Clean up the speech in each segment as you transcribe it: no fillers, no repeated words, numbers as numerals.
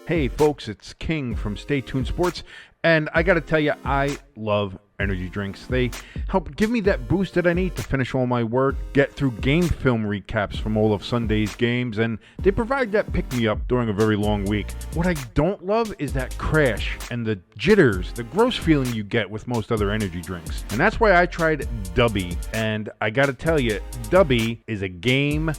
Hey folks, it's King from Stay Tuned Sports, and I gotta tell you, I love energy drinks. They help give me that boost that I need to finish all my work, get through game film recaps from all of Sunday's games, and they provide that pick-me-up during a very long week. What I don't love is that crash and the jitters, the gross feeling you get with most other energy drinks. And that's why I tried Dubby, and I gotta tell you, Dubby is a game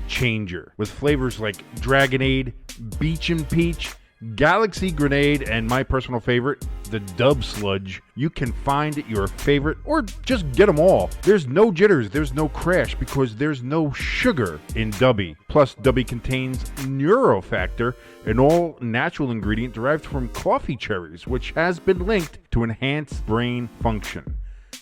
changer with flavors like Dragonade, Beach and Peach, Galaxy Grenade, and my personal favorite, the Dub Sludge. You can find your favorite or just get them all. There's no jitters, there's no crash because there's no sugar in Dubby. Plus, Dubby contains Neurofactor, an all-natural ingredient derived from coffee cherries, which has been linked to enhance brain function.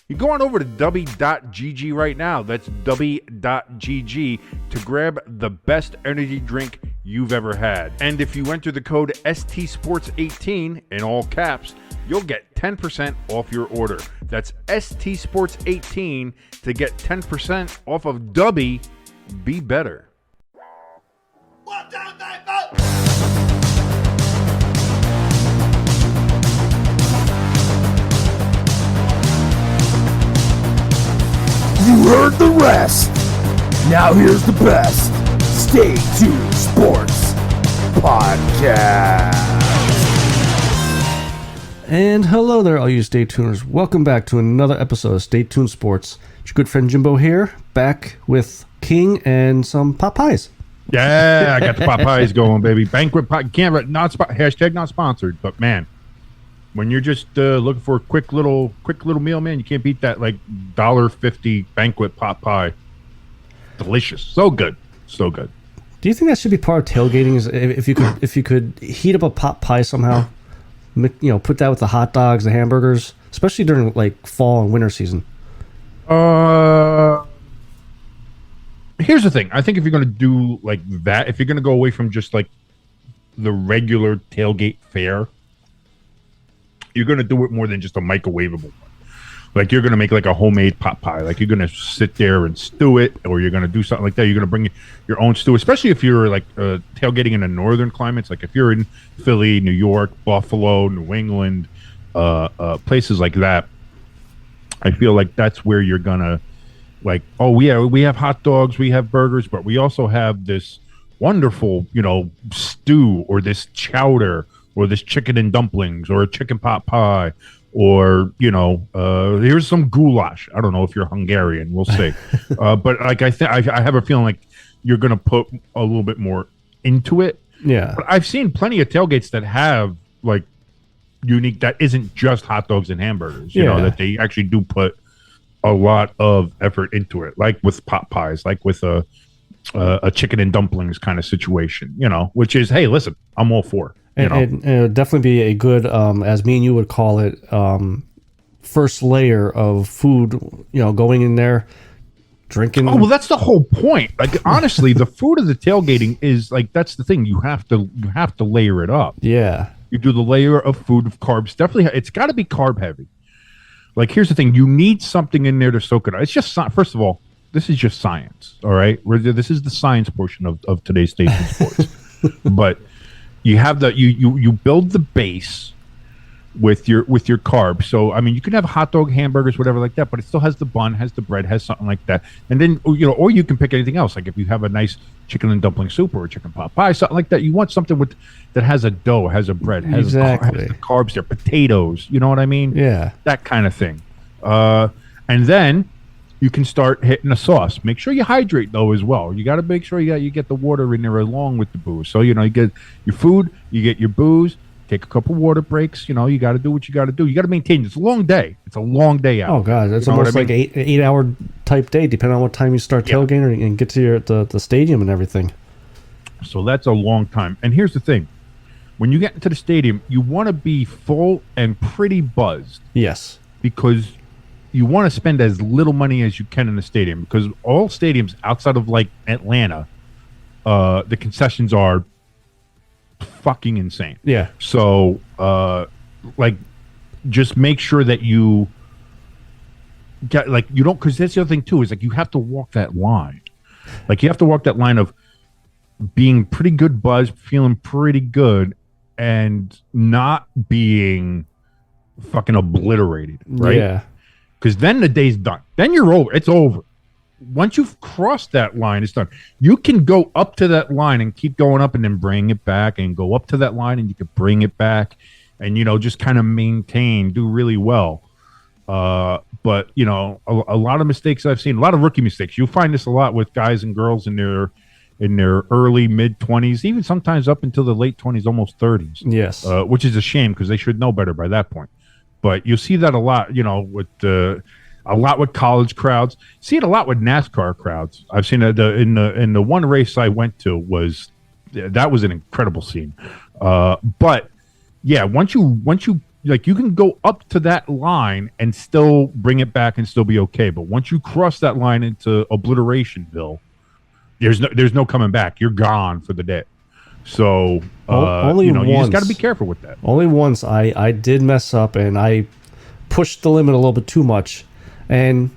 You go on over to dubby.gg right now. That's dubby.gg to grab the best energy drink you've ever had. And if you enter the code STSports18 in all caps, you'll get 10% off your order. That's STSports18 to get 10% off of Dubby. Be better. 1, 2, 3, 4. You heard the rest. Now here's the best. Stay Tuned Sports Podcast. And hello there, all you Stay Tuners. Welcome back to another episode of Stay Tuned Sports. It's your good friend Jimbo here, back with King and some pot pies. Yeah, I got the Popeyes going, baby. Banquet pot, hashtag not sponsored, but man, when you're just looking for a quick little meal, man, you can't beat that like $1.50 banquet pot pie. Delicious, so good. Do you think that should be part of tailgating? Is if you could heat up a pot pie somehow, put that with the hot dogs, the hamburgers, especially during like fall and winter season. Here's the thing. I think if you're gonna do like that, if you're gonna go away from just like the regular tailgate fare, you're going to do it more than just a microwavable one. Like you're going to make like a homemade pot pie. Like you're going to sit there and stew it, or you're going to do something like that. You're going to bring your own stew, especially if you're like tailgating in the northern climates. Like if you're in Philly, New York, Buffalo, New England, places like that. I feel like that's where you're going to like, oh yeah, we have hot dogs, we have burgers, but we also have this wonderful, stew or this chowder or this chicken and dumplings, or a chicken pot pie, or here's some goulash. I don't know if you're Hungarian, we'll see. But like I have a feeling like you're gonna put a little bit more into it. Yeah. But I've seen plenty of tailgates that have like unique, that isn't just hot dogs and hamburgers. You know, that they actually do put a lot of effort into it, like with pot pies, like with a chicken and dumplings kind of situation. Which is, hey, listen, I'm all for. And it would definitely be a good, as me and you would call it, first layer of food, going in there, drinking. Oh, well, that's the whole point. Like, honestly, the food of the tailgating is like, that's the thing. You have to layer it up. Yeah. You do the layer of food, of carbs. Definitely, it's got to be carb heavy. Like, here's the thing. You need something in there to soak it up. It's just, first of all, this is just science, all right? This is the science portion of today's Station Sports. But you have you build the base with your carbs. So I mean, you can have hot dog, hamburgers, whatever like that, but it still has the bun, has the bread, has something like that. And then or you can pick anything else. Like if you have a nice chicken and dumpling soup or a chicken pot pie, something like that. You want something that has a dough, has a bread, has the carbs there, potatoes. You know what I mean? Yeah, that kind of thing. And then you can start hitting a sauce. Make sure you hydrate though as well. You got to make sure you get the water in there along with the booze. So you get your food, you get your booze. Take a couple water breaks. You got to do what you got to do. You got to maintain. It's a long day. It's a long day out. Oh god, it's almost like 8 hour type day, depending on what time you start tailgating and get to the stadium and everything. So that's a long time. And here's the thing: when you get into the stadium, you want to be full and pretty buzzed. Yes, because you want to spend as little money as you can in the stadium, because all stadiums outside of like Atlanta, the concessions are fucking insane. Yeah. So, just make sure that you get you don't, because that's the other thing too, is like you have to walk that line. Like you have to walk that line of being pretty good buzz, feeling pretty good, and not being fucking obliterated, right? Yeah. Because then the day's done. Then you're over. It's over. Once you've crossed that line, it's done. You can go up to that line and keep going up and then bring it back and go up to that line and you can bring it back and, just kind of maintain, do really well. But, a lot of mistakes I've seen, a lot of rookie mistakes. You'll find this a lot with guys and girls in their early, mid-20s, even sometimes up until the late 20s, almost 30s. Yes. Which is a shame because they should know better by that point. But you'll see that a lot, with a lot with college crowds. See it a lot with NASCAR crowds. I've seen it in the one race I went to was an incredible scene. But yeah, once you like, you can go up to that line and still bring it back and still be okay. But once you cross that line into Obliterationville, there's no coming back. You're gone for the day. So only you once, just got to be careful with that. Only once I did mess up and I pushed the limit a little bit too much. And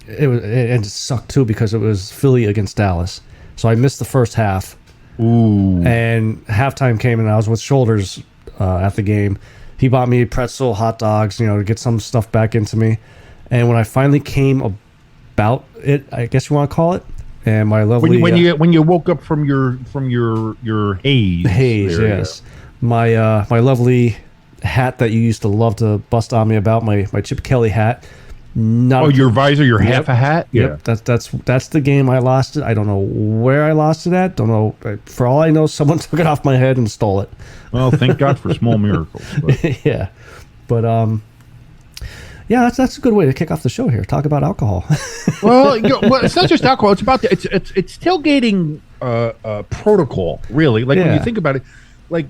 it sucked too because it was Philly against Dallas. So I missed the first half. Ooh. And halftime came and I was with Shoulders at the game. He bought me pretzel, hot dogs, to get some stuff back into me. And when I finally came about it, I guess you want to call it, and my lovely when you woke up from your haze. Yes. My lovely hat that you used to love to bust on me about, my Chip Kelly hat. Your visor, your half a hat? Yep. Yeah. That's the game I lost it. I don't know where I lost it at. Don't know. For all I know, someone took it off my head and stole it. Well, thank God for small miracles. But. Yeah. But yeah, that's a good way to kick off the show here. Talk about alcohol. well, it's not just alcohol. It's about it's tailgating protocol, really. Like when you think about it, like,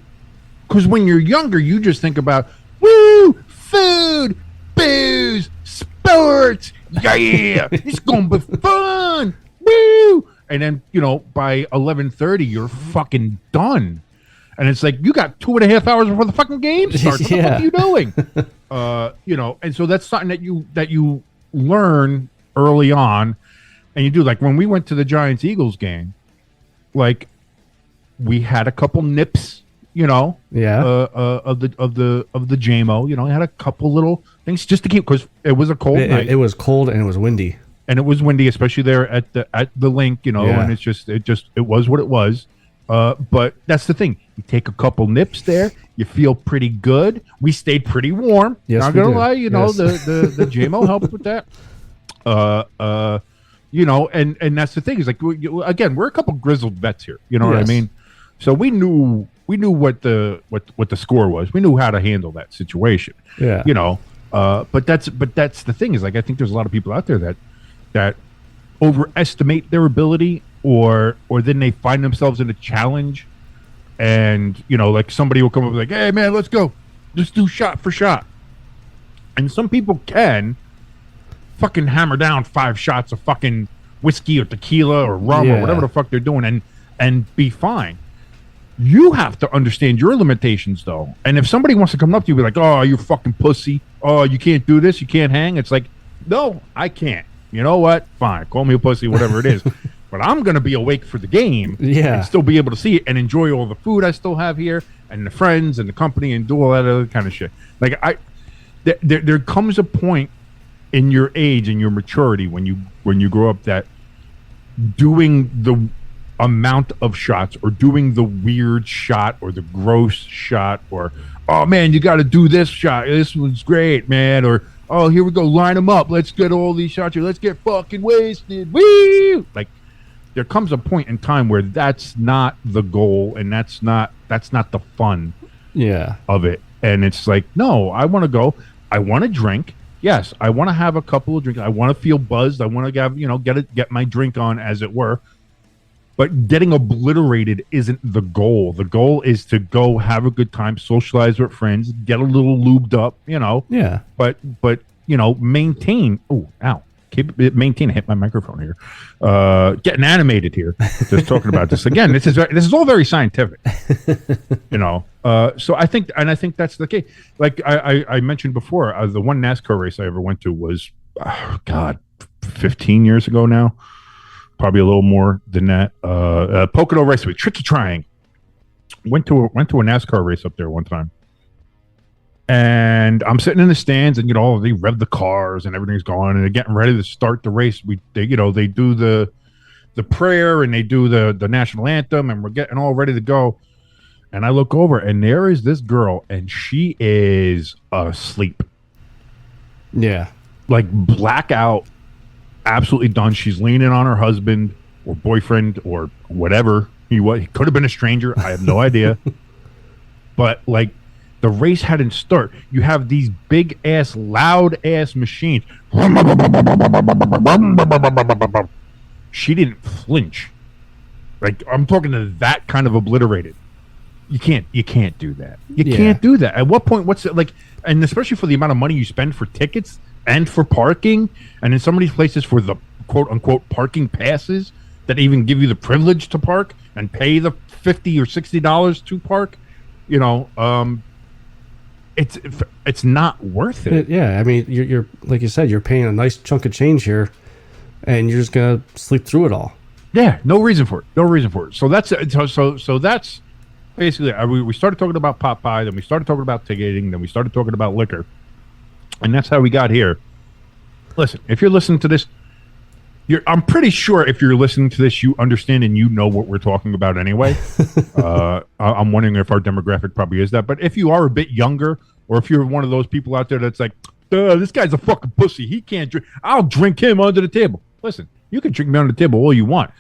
because when you're younger, you just think about food, booze, sports, yeah, it's gonna be fun, woo. And then by 11:30, you're fucking done, and it's like you got 2.5 hours before the fucking game starts. What the fuck are you doing? And so that's something that you learn early on, and you do. Like when we went to the Giants-Eagles game, like we had a couple nips. Of the JMO, I had a couple little things just to keep, because it was a cold night. It was cold and it was windy. And it was windy, especially there at the link, and it was what it was. But that's the thing. You take a couple nips there, you feel pretty good. We stayed pretty warm. Yes, not gonna lie, the JMO helped with that. And that's the thing, is like, again, we're a couple grizzled vets here. You know what I mean? So we knew what the score was. We knew how to handle that situation. Yeah. But that's the thing, is like, I think there's a lot of people out there that overestimate their ability, or then they find themselves in a challenge, and like somebody will come up like, hey man, let's go, just do shot for shot. And some people can fucking hammer down 5 shots of fucking whiskey or tequila or rum or whatever the fuck they're doing and be fine. You have to understand your limitations, though. And if somebody wants to come up to you and be like, oh, you fucking pussy. Oh, you can't do this. You can't hang. It's like, no, I can't. You know what? Fine. Call me a pussy, whatever it is. But I'm going to be awake for the game and still be able to see it and enjoy all the food I still have here and the friends and the company and do all that other kind of shit. Like, there comes a point in your age and your maturity when you grow up that doing the amount of shots, or doing the weird shot, or the gross shot, or, oh man, you got to do this shot, this one's great, man, or, oh, here we go, line them up, let's get all these shots here, let's get fucking wasted, woo! Like, there comes a point in time where that's not the goal, and that's not the fun of it. And it's like, no, I want to go, I want to drink, yes, I want to have a couple of drinks, I want to feel buzzed, I want to have, get my drink on, as it were. But getting obliterated isn't the goal. The goal is to go have a good time, socialize with friends, get a little lubed up, Yeah. But maintain. Oh, ow! Maintain. I hit my microphone here. Getting animated here. Just talking about this again. This is all very scientific. So I think that's the case. Like I mentioned before, the one NASCAR race I ever went to was, 15 years ago now. Probably a little more than that. Pocono Raceway, Tricky Triangle. Went to a NASCAR race up there one time. And I'm sitting in the stands, and they rev the cars and everything's going, and they're getting ready to start the race. They do the prayer and they do the national anthem, and we're getting all ready to go. And I look over, and there is this girl, and she is asleep. Yeah, like blackout, absolutely done. She's leaning on her husband or boyfriend or whatever he was. He could have been a stranger. I have no idea. But like, the race hadn't started. You have these big ass, loud ass machines. She didn't flinch. Like, I'm talking to that kind of obliterated. You can't do that. You can't do that. At what point? What's it like? And especially for the amount of money you spend for tickets and for parking, and in some of these places for the quote unquote parking passes that even give you the privilege to park and pay the $50 or $60 to park. It's not worth it. I mean, you're like you said, you're paying a nice chunk of change here, and you're just gonna sleep through it all. Yeah, no reason for it. So that's basically we started talking about pot pie, then we started talking about ticketing, then we started talking about liquor, and that's how we got here. Listen, if you're listening to this, I'm pretty sure if you're listening to this, you understand and you know what we're talking about anyway. I'm wondering if our demographic probably is that. But if you are a bit younger, or if you're one of those people out there that's like, this guy's a fucking pussy, he can't drink, I'll drink him under the table. Listen, you can drink me under the table all you want.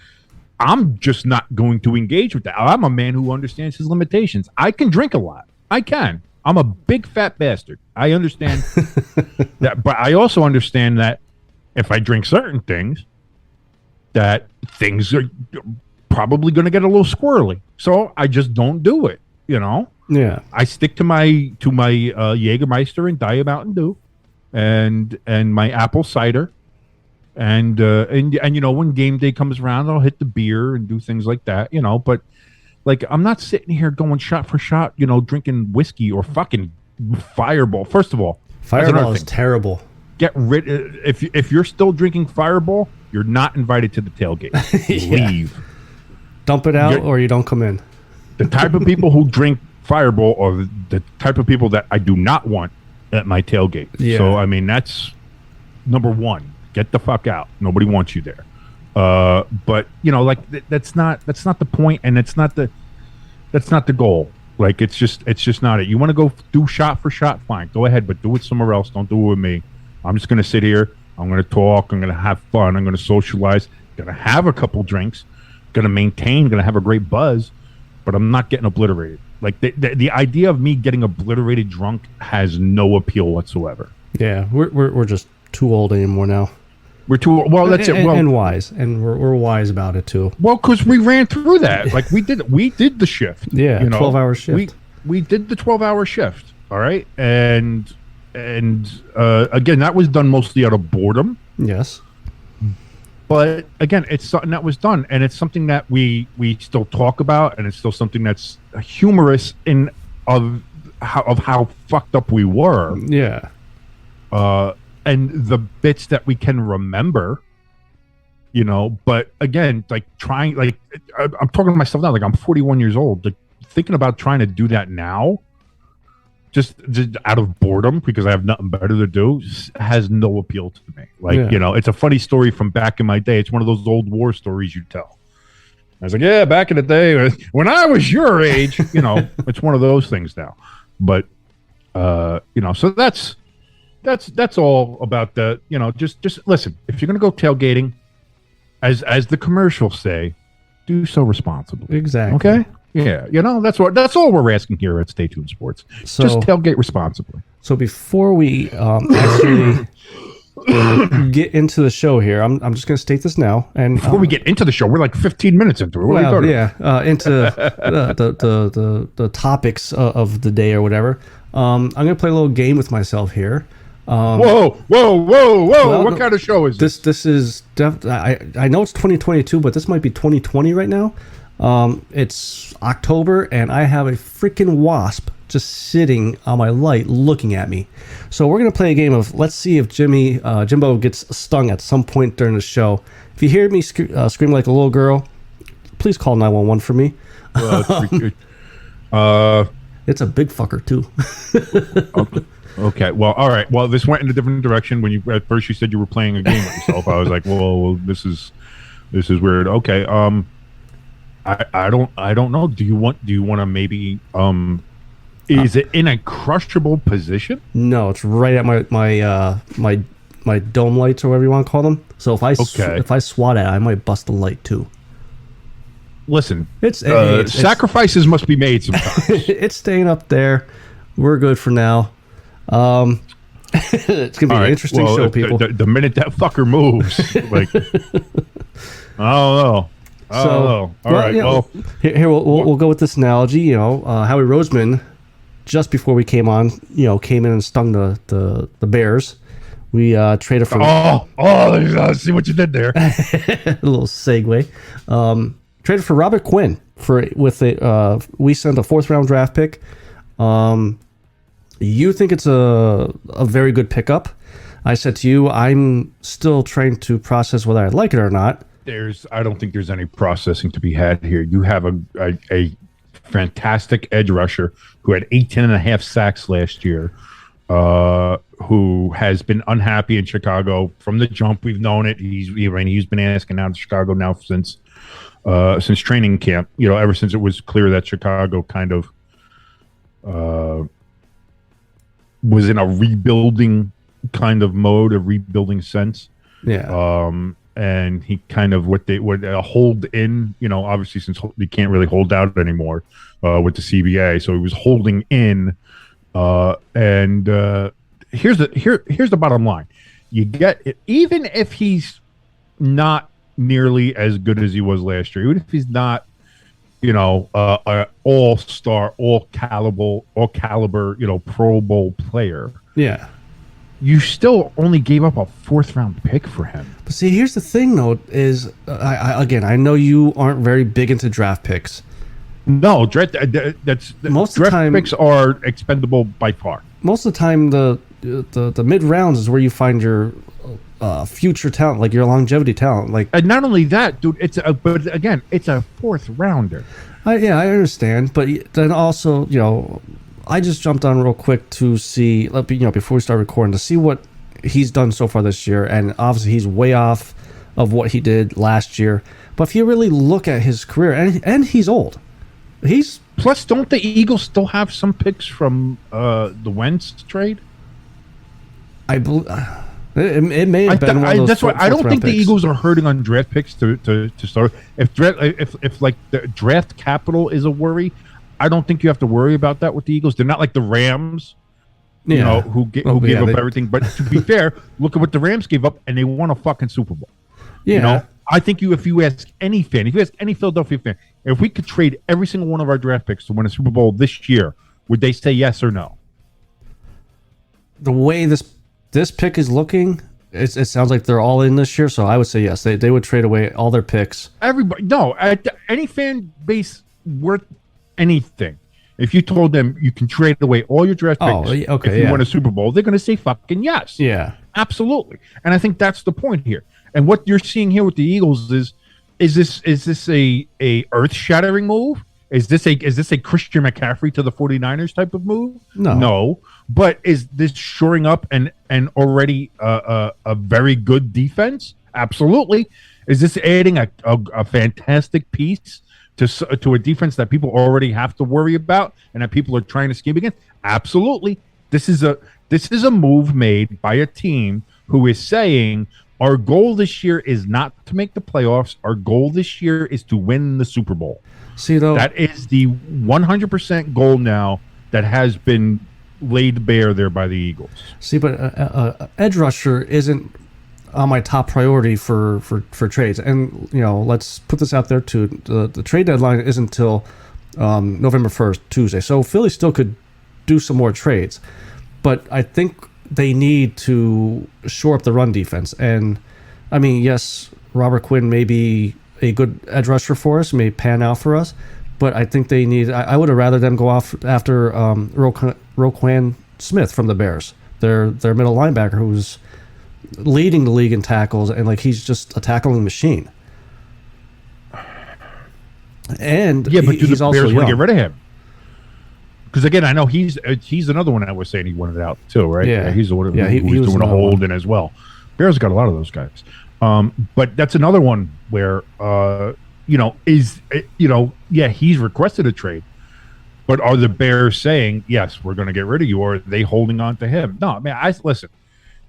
I'm just not going to engage with that. I'm a man who understands his limitations. I can drink a lot. I can. I'm a big fat bastard. I understand that. But I also understand that if I drink certain things, that things are probably going to get a little squirrely. So I just don't do it, Yeah. I stick to my Jägermeister and Diet Mountain Dew and my apple cider. And when game day comes around, I'll hit the beer and do things like that, but like, I'm not sitting here going shot for shot, drinking whiskey or fucking Fireball. First of all, Fireball is terrible. Get rid. If you're still drinking Fireball, you're not invited to the tailgate. Leave. Dump it out, or you don't come in. The type of people who drink Fireball are the type of people that I do not want at my tailgate. Yeah. So I mean, that's number one. Get the fuck out. Nobody wants you there. But that's not the point, and that's not the goal. Like, it's just not it. You want to go do shot for shot, fine, go ahead, but do it somewhere else. Don't do it with me. I'm just gonna sit here. I'm gonna talk. I'm gonna have fun. I'm gonna socialize. Gonna have a couple drinks. Gonna maintain. Gonna have a great buzz. But I'm not getting obliterated. Like, the idea of me getting obliterated drunk has no appeal whatsoever. Yeah, we're just too old anymore now. We're too well. That's it. Well, and wise, and we're wise about it too. Well, because we ran through that. Like, we did the shift. Yeah, 12-hour shift. We did the 12-hour shift. All right, and again, that was done mostly out of boredom. Yes, but again, it's something that was done, and it's something that we still talk about, and it's still something that's humorous of how fucked up we were. Yeah. And the bits that we can remember, but again, like trying, like I'm talking to myself now, like I'm 41 years old, like thinking about trying to do that now, just out of boredom because I have nothing better to do, has no appeal to me. Like, it's a funny story from back in my day. It's one of those old war stories you tell. I was like, yeah, back in the day when I was your age, it's one of those things now. But, so that's all about the, just listen, if you're going to go tailgating, as the commercials say, do so responsibly. Exactly. Okay? Yeah. That's all we're asking here at Stay Tuned Sports. So, just tailgate responsibly. So before we actually get into the show here, I'm just going to state this now. And before we get into the show, we're like 15 minutes into it. What are you talking into the topics of the day or whatever. I'm going to play a little game with myself here. Whoa! Well, what kind of show is this? This is I know it's 2022, but this might be 2020 right now. It's October, and I have a freaking wasp just sitting on my light looking at me. So we're going to play a game of, let's see if Jimbo gets stung at some point during the show. If you hear me scream like a little girl, please call 911 for me. It's a big fucker too. Okay. Well, all right. Well, this went in a different direction. When you at first you said you were playing a game with yourself, I was like, well, this is weird. Okay. I don't know. Do you want to maybe is it in a crushable position? No, it's right at my dome lights or whatever you want to call them. So if I swat at it, I might bust the light too. Listen, It's sacrifices must be made sometimes. it's staying up there. We're good for now. It's gonna be an interesting show, people. The minute that fucker moves, like, I don't know. All right. Here we'll go with this analogy. You know, Howie Roseman, just before we came on, came in and stung the Bears. We traded for. See what you did there. A little segue. Traded for Robert Quinn we sent a 4th round draft pick. You think it's a very good pickup. I said to you, I'm still trying to process whether I like it or not. I don't think there's any processing to be had here. You have a fantastic edge rusher who had 18.5 sacks last year, who has been unhappy in Chicago from the jump. We've known it. He's been asking out of Chicago now since training camp. Ever since it was clear that Chicago kind of was in a rebuilding kind of mode, a rebuilding sense. Yeah. And he kind of would hold in, obviously since he can't really hold out anymore with the CBA, so he was holding in. And here's the bottom line: you get it, even if he's not nearly as good as he was last year, even if he's not, a all-star, all caliber, Pro Bowl player. Yeah. You still only gave up a 4th round pick for him. But see, here's the thing, though, is I know you aren't very big into draft picks. No, draft picks are expendable by far. Most of the time, the mid rounds is where you find your future talent, like your longevity talent. Like, and not only that, dude, but again, it's a 4th rounder. I understand, but then also, I just jumped on real quick to see, before we start recording, to see what he's done so far this year, and obviously he's way off of what he did last year. But if you really look at his career, and he's old, plus, don't the Eagles still have some picks from the Wentz trade? I believe it may have been one of those. That's why I don't think the picks. Eagles are hurting on draft picks to start. If like the draft capital is a worry, I don't think you have to worry about that with the Eagles. They're not like the Rams, who gave up everything. But to be fair, look at what the Rams gave up, and they won a fucking Super Bowl. Yeah. I think if you ask any Philadelphia fan, if we could trade every single one of our draft picks to win a Super Bowl this year, would they say yes or no? The way this pick is looking, it sounds like they're all in this year. So I would say yes. They would trade away all their picks. Everybody, no, any fan base worth anything. If you told them you can trade away all your draft picks if you win a Super Bowl, they're going to say fucking yes. Yeah, absolutely. And I think that's the point here. And what you're seeing here with the Eagles is this a earth-shattering move? Is this a Christian McCaffrey to the 49ers type of move? No. But is this shoring up and already a very good defense? Absolutely. Is this adding a fantastic piece to a defense that people already have to worry about and that people are trying to scheme against? Absolutely. This is a move made by a team who is saying, our goal this year is not to make the playoffs. Our goal this year is to win the Super Bowl. See, though, that is the 100% goal now that has been laid bare there by the Eagles. See, but edge rusher isn't on my top priority for trades. And, let's put this out there too. The trade deadline isn't until November 1st, Tuesday. So Philly still could do some more trades. But I think they need to shore up the run defense. And, I mean, yes, Robert Quinn may be a good edge rusher for us, may pan out for us. But I think they need... I would have rather them go off after Roquan Smith from the Bears. Their middle linebacker who's leading the league in tackles, and he's just a tackling machine. And yeah, but he's also young. Get rid of him. Because again, I know he's another one that was saying he wanted out too, right? Yeah. He's the one Yeah, who he was was doing a another one. holding as well. Bears got a lot of those guys, but that's another one where he's requested a trade, but are the Bears saying yes, we're going to get rid of you, or are they holding on to him? No, man.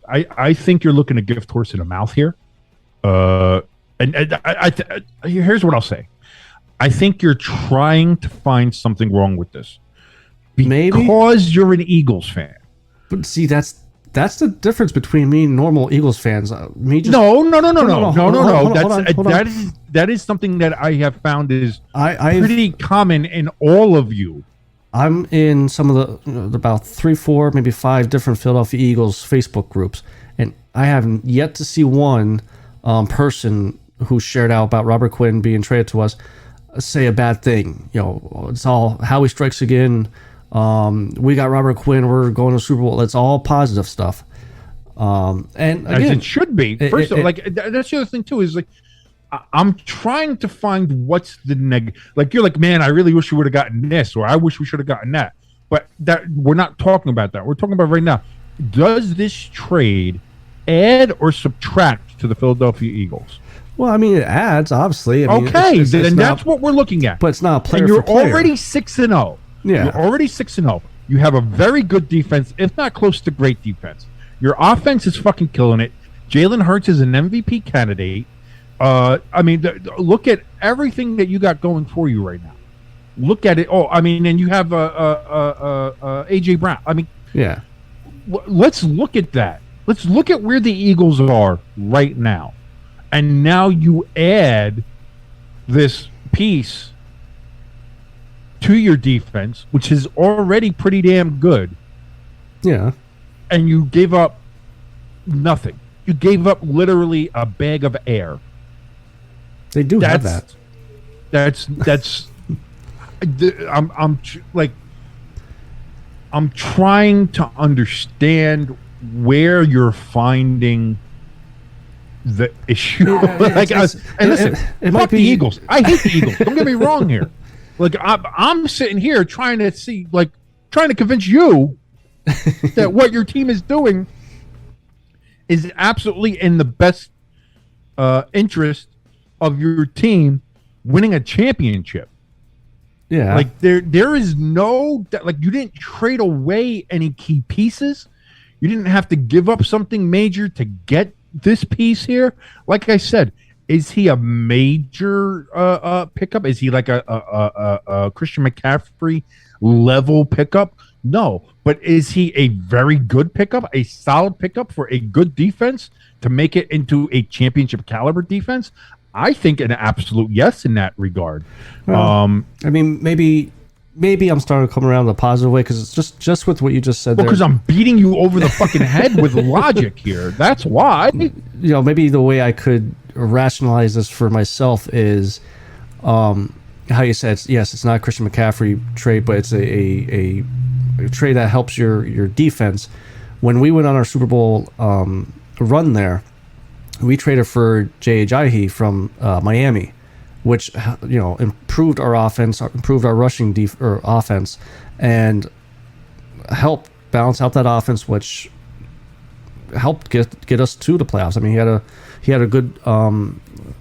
I think you're looking a gift horse in the mouth here. Here's what I'll say. I think you're trying to find something wrong with this Maybe. because you're an Eagles fan. But see, that's the difference between me and normal Eagles fans. Me just No. Hold on. That is something that I have found is I've pretty common in all of you. I'm in some of the about 3, 4, maybe 5 different Philadelphia Eagles Facebook groups, and I haven't yet to see one person who shared out about Robert Quinn being traded to us say a bad thing. It's all how he strikes again. We got Robert Quinn. We're going to the Super Bowl. It's all positive stuff. And again, As it should be. First of all, that's the other thing too is like I'm trying to find what's the like you're like, man, I really wish we would have gotten this, or I wish we should have gotten that. But that we're not talking about that. We're talking about right now. Does this trade add or subtract to the Philadelphia Eagles? well, I mean, it adds obviously. I mean, Okay, it's then not- that's what we're looking at. But it's not a player and you're for player. already 6-0. Yeah. You're already 6-0. You have a very good defense, if not close to great defense. Your offense is fucking killing it. Jalen Hurts is an MVP candidate. Look at everything that you got going for you right now. Look at it. And you have AJ Brown. I mean, Yeah. let's look at that. Let's look at where the Eagles are right now. And now you add this piece to your defense, which is already pretty damn good, Yeah. and you gave up nothing. You gave up literally a bag of air. They do have that. I'm trying to understand where you're finding the issue. Listen, it fuck might the be- Eagles. I hate the Eagles. Don't get me wrong here. Like I'm sitting here trying to convince you that what your team is doing is absolutely in the best interest of your team winning a championship. Yeah. Like there is no you didn't trade away any key pieces. You didn't have to give up something major to get this piece here. Like I said, is he a major pickup? Is he like a Christian McCaffrey level pickup? No, but is he a very good pickup, a solid pickup for a good defense to make it into a championship caliber defense? I think an absolute yes in that regard. Well, I mean, maybe I'm starting to come around the positive way because it's just with what you just said. Because I'm beating you over the fucking head with logic here. That's why. Maybe the way I could rationalize this for myself is how you said, yes, it's not a Christian McCaffrey trade, but it's a trade that helps your defense. When we went on our Super Bowl run there, we traded for Jay Ajayi from Miami, which improved our offense, improved our rushing offense, and helped balance out that offense, which helped get us to the playoffs. I mean, he had a good I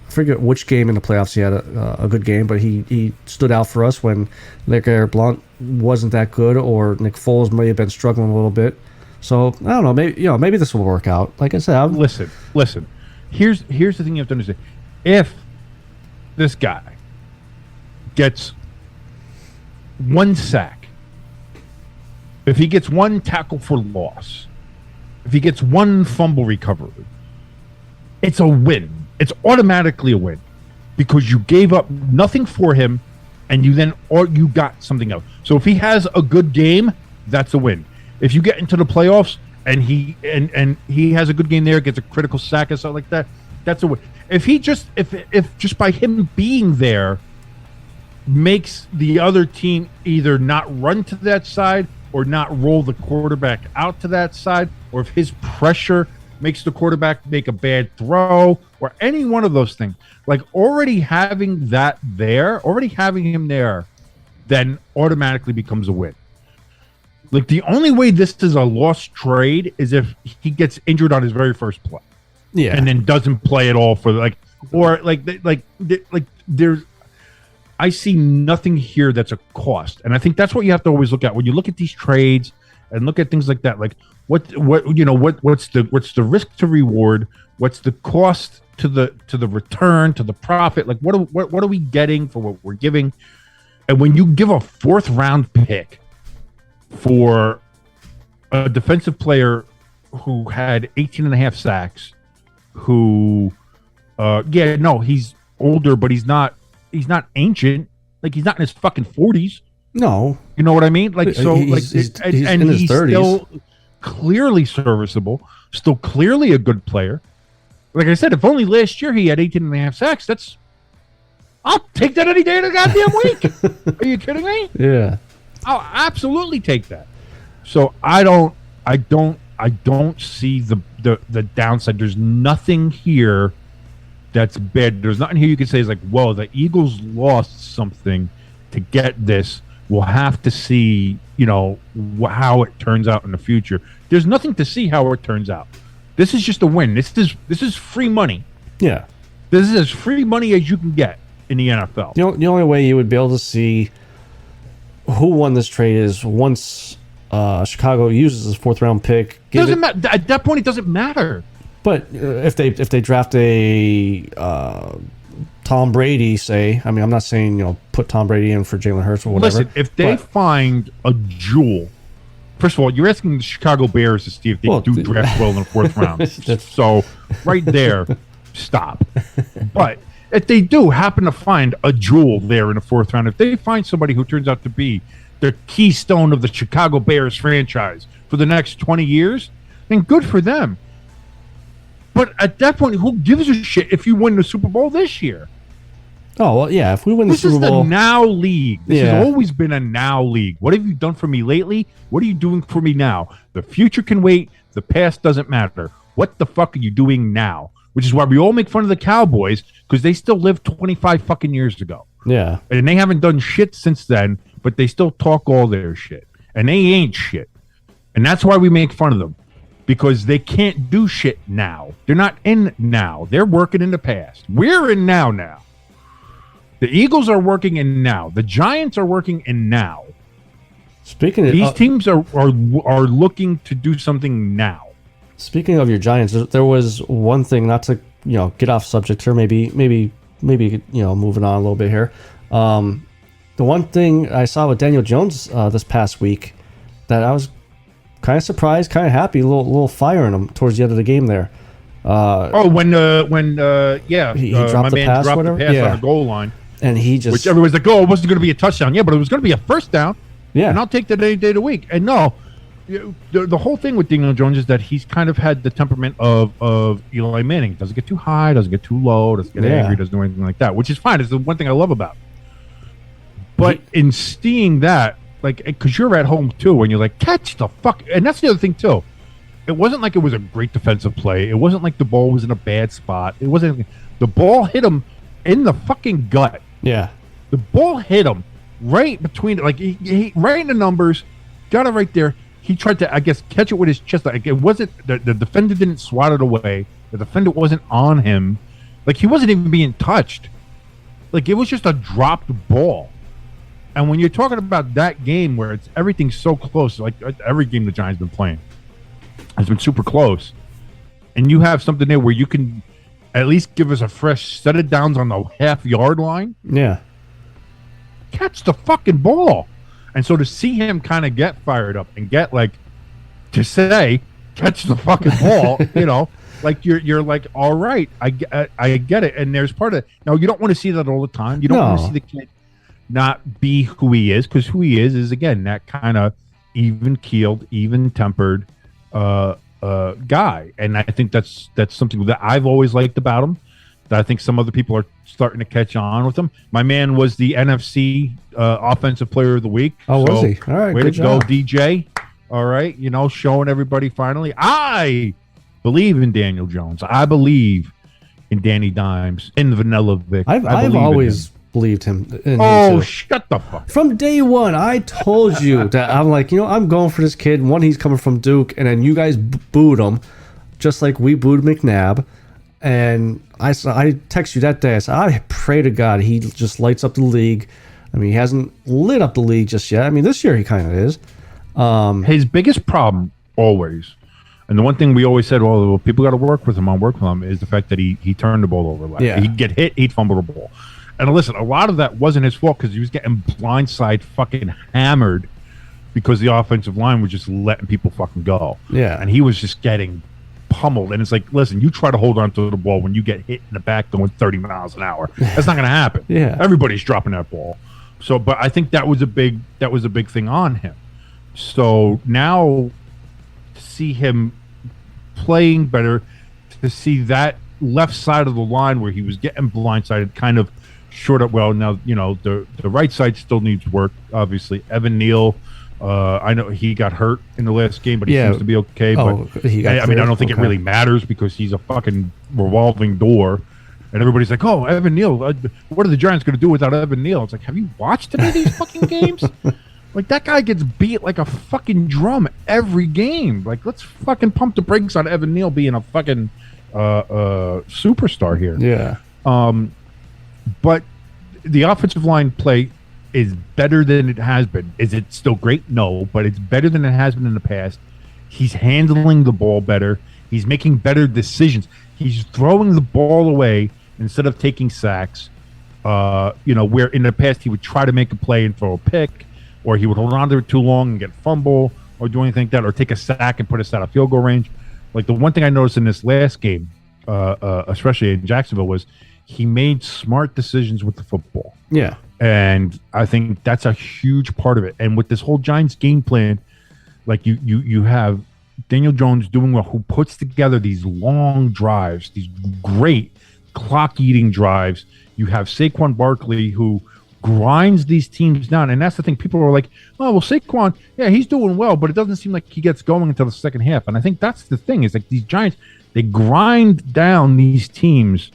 forget which game in the playoffs he had a good game, but he stood out for us when Nick Blunt wasn't that good, or Nick Foles may have been struggling a little bit. So I don't know, maybe this will work out. Like I said, listen. Here's the thing you have to understand. If this guy gets one sack, if he gets one tackle for loss, if he gets one fumble recovery, it's a win. It's automatically a win because you gave up nothing for him, and you got something else. So if he has a good game, that's a win. If you get into the playoffs and he has a good game there, gets a critical sack or something like that, that's a win. If just by him being there makes the other team either not run to that side or not roll the quarterback out to that side, or if his pressure makes the quarterback make a bad throw, or any one of those things, like already having him there, then automatically becomes a win. Like the only way this is a lost trade is if he gets injured on his very first play. Yeah. And then doesn't play at all for there's. I see nothing here that's a cost, and I think that's what you have to always look at when you look at these trades and look at things like that. Like what's the risk to reward? What's the cost to the return to the profit? Like what are we getting for what we're giving? And when you give a 4th round pick for a defensive player who had 18 and a half sacks, who he's older, but he's not ancient. Like he's not in his fucking 40s. No. You know what I mean? Like so he's in his he's 30s. Still clearly serviceable, still clearly a good player. Like I said, if only last year he had 18 and a half sacks, I'll take that any day of the goddamn week. Are you kidding me? Yeah. I'll absolutely take that. So I don't see the downside. There's nothing here that's bad. There's nothing here you can say is like, whoa, the Eagles lost something to get this. We'll have to see, how it turns out in the future. There's nothing to see how it turns out. This is just a win. This is free money. Yeah. This is as free money as you can get in the NFL. The only way you would be able to see who won this trade is once Chicago uses his 4th round pick. Doesn't matter. At that point, it doesn't matter. But if they draft a Tom Brady, say, I mean, I'm not saying put Tom Brady in for Jalen Hurts or whatever. Listen, if they find a jewel, first of all, you're asking the Chicago Bears to see if they do draft well in the 4th round. So right there, stop. But if they do happen to find a jewel there in the 4th round, if they find somebody who turns out to be the keystone of the Chicago Bears franchise for the next 20 years, then good for them. But at that point, who gives a shit if you win the Super Bowl this year? Oh, well, yeah, if we win the Super Bowl... This is the now league. This has always been a now league. What have you done for me lately? What are you doing for me now? The future can wait. The past doesn't matter. What the fuck are you doing now? Which is why we all make fun of the Cowboys, because they still lived 25 fucking years ago. Yeah. And they haven't done shit since then, but they still talk all their shit. And they ain't shit. And that's why we make fun of them. Because they can't do shit now. They're not in now. They're working in the past. We're in now. The Eagles are working in now. The Giants are working in now. Speaking of these teams are looking to do something now. Speaking of your Giants, there was one thing, not to get off subject here, maybe moving on a little bit here. The one thing I saw with Daniel Jones this past week that I was kind of surprised, kind of happy, a little fire in him towards the end of the game there. He dropped the pass, dropped whatever? the pass Yeah. on the goal line, and he just, which everyone's like, oh, it wasn't going to be a touchdown, but it was going to be a first down. Yeah, and I'll take that any day of the week. And no, the whole thing with Daniel Jones is that he's kind of had the temperament of Eli Manning. Doesn't get too high, doesn't get too low, doesn't get angry, doesn't do anything like that, which is fine. It's the one thing I love about him. But in seeing that, like, because you're at home too, and you're like, catch the fuck. And that's the other thing too. It wasn't like it was a great defensive play. It wasn't like the ball was in a bad spot. It wasn't. The ball hit him in the fucking gut. Yeah. The ball hit him right between, like, he right in the numbers, got it right there. He tried to, I guess, catch it with his chest. Like, it wasn't, the defender didn't swat it away. The defender wasn't on him. Like, he wasn't even being touched. Like, it was just a dropped ball. And when you're talking about that game where everything's so close, like every game the Giants been playing has been super close, and you have something there where you can at least give us a fresh set of downs on the half-yard line. Yeah. Catch the fucking ball. And so to see him kind of get fired up and get, like, to say, catch the fucking ball, like you're like, all right, I get it. And there's part of it. Now, you don't want to see that all the time. You don't want to see the kid not be who he is, because who he is again that kind of even-keeled, even-tempered guy. And I think that's something that I've always liked about him, that I think some other people are starting to catch on with him. My man was the NFC Offensive Player of the Week. Oh, so was he? All right, way good to go, job. DJ. All right, showing everybody finally. I believe in Daniel Jones. I believe in Danny Dimes, in Vanilla Vic. I've always believed him. In Oh, him too. shut the fuck up. From day one, I told you that I'm like, I'm going for this kid. One, he's coming from Duke, and then you guys booed him, just like we booed McNabb. And I text you that day. I said, I pray to God he just lights up the league. I mean, he hasn't lit up the league just yet. I mean, this year he kind of is. His biggest problem always, and the one thing we always said, well, people got to work with him, is the fact that he turned the ball over. Yeah. He'd get hit, he'd fumble the ball. And listen, a lot of that wasn't his fault because he was getting blindside fucking hammered because the offensive line was just letting people fucking go. Yeah. And he was just getting pummeled. And it's like, listen, you try to hold on to the ball when you get hit in the back going 30 miles an hour. That's not going to happen. Yeah. Everybody's dropping that ball. So, but I think that was a big thing on him. So now to see him playing better, to see that left side of the line where he was getting blindsided kind of short up. Well, now, the right side still needs work, obviously. Evan Neal, I know he got hurt in the last game, but he seems to be okay. But he got I mean, I don't think it really matters because he's a fucking revolving door. And everybody's like, oh, Evan Neal, what are the Giants going to do without Evan Neal? It's like, have you watched any of these fucking games? Like, that guy gets beat like a fucking drum every game. Like, let's fucking pump the brakes on Evan Neal being a fucking superstar here. Yeah. But the offensive line play is better than it has been. Is it still great? No, but it's better than it has been in the past. He's handling the ball better. He's making better decisions. He's throwing the ball away instead of taking sacks. Where in the past he would try to make a play and throw a pick, or he would hold on to it too long and get fumble, or do anything like that, or take a sack and put us out of field goal range. Like the one thing I noticed in this last game, especially in Jacksonville, was he made smart decisions with the football. Yeah. And I think that's a huge part of it. And with this whole Giants game plan, like you have Daniel Jones doing well, who puts together these long drives, these great clock-eating drives. You have Saquon Barkley, who grinds these teams down. And that's the thing. People are like, oh, well, Saquon, yeah, he's doing well, but it doesn't seem like he gets going until the second half. And I think that's the thing, is like these Giants, they grind down these teams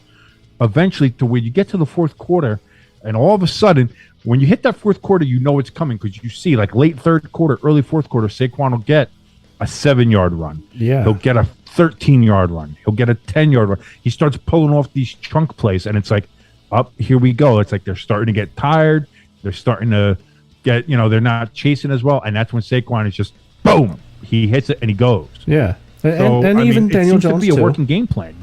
eventually to where you get to the fourth quarter, and all of a sudden, when you hit that fourth quarter, you know it's coming because you see, like, late third quarter, early fourth quarter, Saquon will get a 7-yard run. Yeah. He'll get a 13-yard run. He'll get a 10-yard run. He starts pulling off these chunk plays, and it's like, up, here we go. It's like they're starting to get tired. They're starting to get, they're not chasing as well, and that's when Saquon is just, boom, he hits it and he goes. Yeah. So, and even Daniel it seems Jones to be a too. working game plan,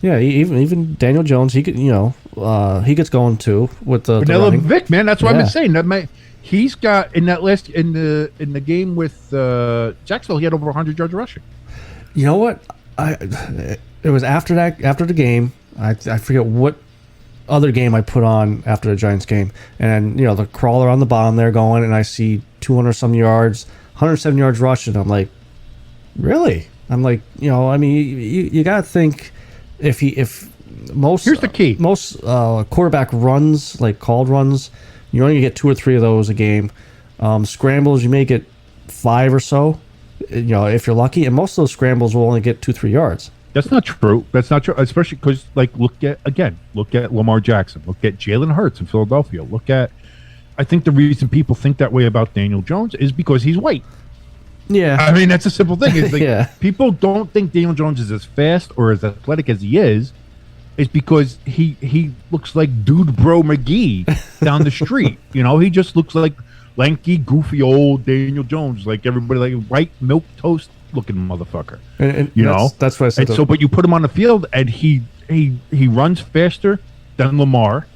Yeah, even Daniel Jones, he could, he gets going too with the Vanilla running. Vic, man, that's what I've Yeah. been saying. He's got in the game with Jacksonville, he had over 100 yards rushing. You know what? It was after the game. I forget what other game I put on after the Giants game, and the crawler on the bottom there going, and I see 200 some yards, 107 yards rushing. I'm like, really? I'm like, I mean, you got to think if most Here's the key. Most quarterback runs, like called runs, you only get 2 or 3 of those a game. Scrambles, you may get 5 or so, if you're lucky, and most of those scrambles will only get 2-3 yards. That's not true. That's not true, especially because, like, look at Lamar Jackson. Look at Jalen Hurts in Philadelphia. I think the reason people think that way about Daniel Jones is because he's white. Yeah. I mean, that's a simple thing. It's like, Yeah. people don't think Daniel Jones is as fast or as athletic as he is because he looks like Dude Bro McGee down the street. He just looks like lanky, goofy old Daniel Jones, like everybody, like white milk toast looking motherfucker. And that's what I said. And so, but you put him on the field, and he runs faster than Lamar.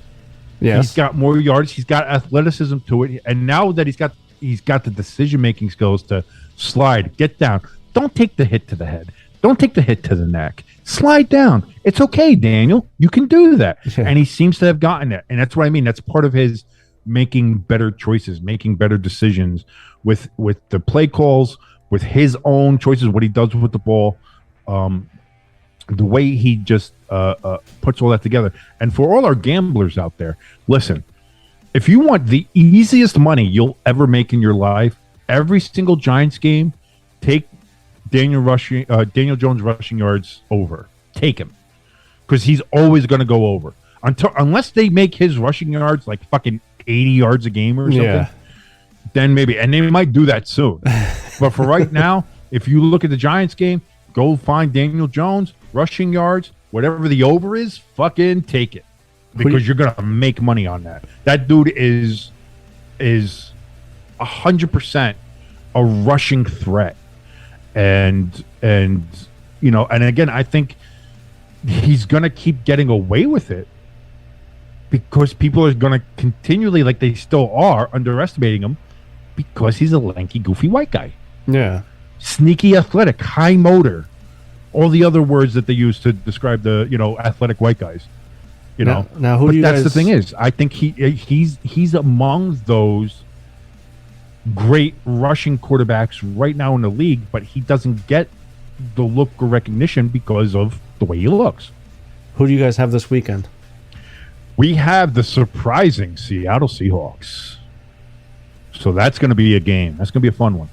Yes. He's got more yards. He's got athleticism to it, and now that he's got the decision-making skills to slide, get down. Don't take the hit to the head. Don't take the hit to the neck. Slide down. It's okay, Daniel. You can do that. Yeah. And he seems to have gotten that. And that's what I mean. That's part of his making better choices, making better decisions with the play calls, with his own choices, what he does with the ball, the way he just puts all that together. And for all our gamblers out there, listen, if you want the easiest money you'll ever make in your life, every single Giants game, take Daniel Jones rushing yards over. Take him, because he's always going to go over. unless they make his rushing yards like fucking 80 yards a game or something. Yeah. Then maybe, and they might do that soon. But for right now, if you look at the Giants game, go find Daniel Jones, rushing yards, whatever the over is, fucking take it. Because you're gonna make money on that. That dude is 100% a rushing threat. And you know, and again, I think he's gonna keep getting away with it because people are gonna continually, like they still are, underestimating him because he's a lanky, goofy white guy. Yeah. Sneaky athletic, high motor, all the other words that they use to describe the, you know, athletic white guys. You know. Now who but do you that's guys... the thing is, I think he's among those great rushing quarterbacks right now in the league, but he doesn't get the look or recognition because of the way he looks. Who do you guys have this weekend? We have the surprising Seattle Seahawks. So that's going to be a game. That's going to be a fun one.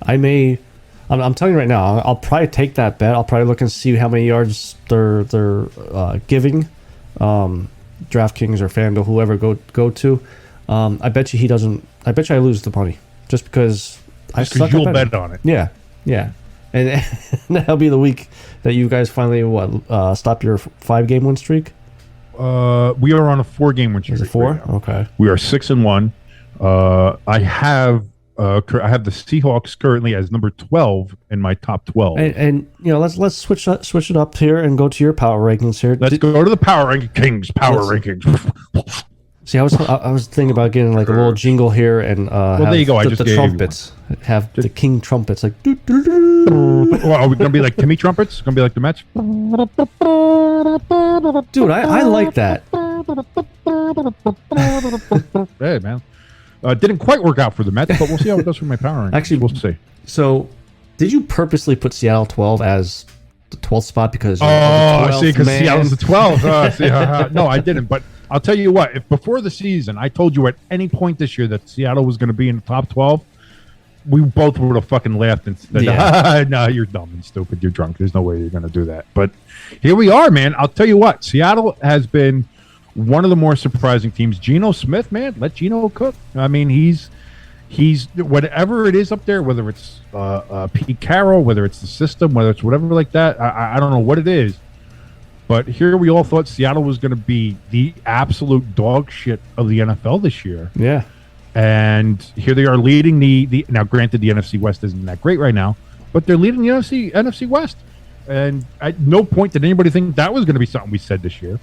I'm telling you right now, I'll probably take that bet. I'll probably look and see how many yards they're giving. DraftKings or FanDuel, whoever go to. I bet you he doesn't. I bet you I lose the money just because I suck. You'll bet on it. Yeah, and that'll be the week that you guys finally stop your 5-game win streak. We are on a 4-game win streak. Is it 4? Right now. Okay. We are 6-1. I have the Seahawks currently as number 12 in my top 12. And you know, let's switch it up here and go to your power rankings here. Let's go to the power rankings. Rankings. See, I was thinking about getting like a little jingle here and there you go. I just the gave trumpets have the king trumpets like. Well, are we gonna be like Timmy trumpets? Gonna be like the Mets? Dude, I like that. Hey man, didn't quite work out for the Mets, but we'll see how it does for my power rankings. Actually, we'll see. So, did you purposely put Seattle 12 as the 12th spot because? I see, because Seattle's the 12th. No, I didn't. But I'll tell you what: if before the season I told you at any point this year that Seattle was going to be in the top 12, we both would have fucking laughed and said, "No, you're dumb and stupid. You're drunk. There's no way you're going to do that." But here we are, man. I'll tell you what: Seattle has been one of the more surprising teams. Geno Smith, man, let Geno cook. I mean, he's whatever it is up there, whether it's Pete Carroll, whether it's the system, whether it's whatever like that. I don't know what it is, but here we all thought Seattle was going to be the absolute dog shit of the NFL this year. Yeah, and here they are leading the. Now, granted, the NFC West isn't that great right now, but they're leading the NFC West. And at no point did anybody think that was going to be something we said this year.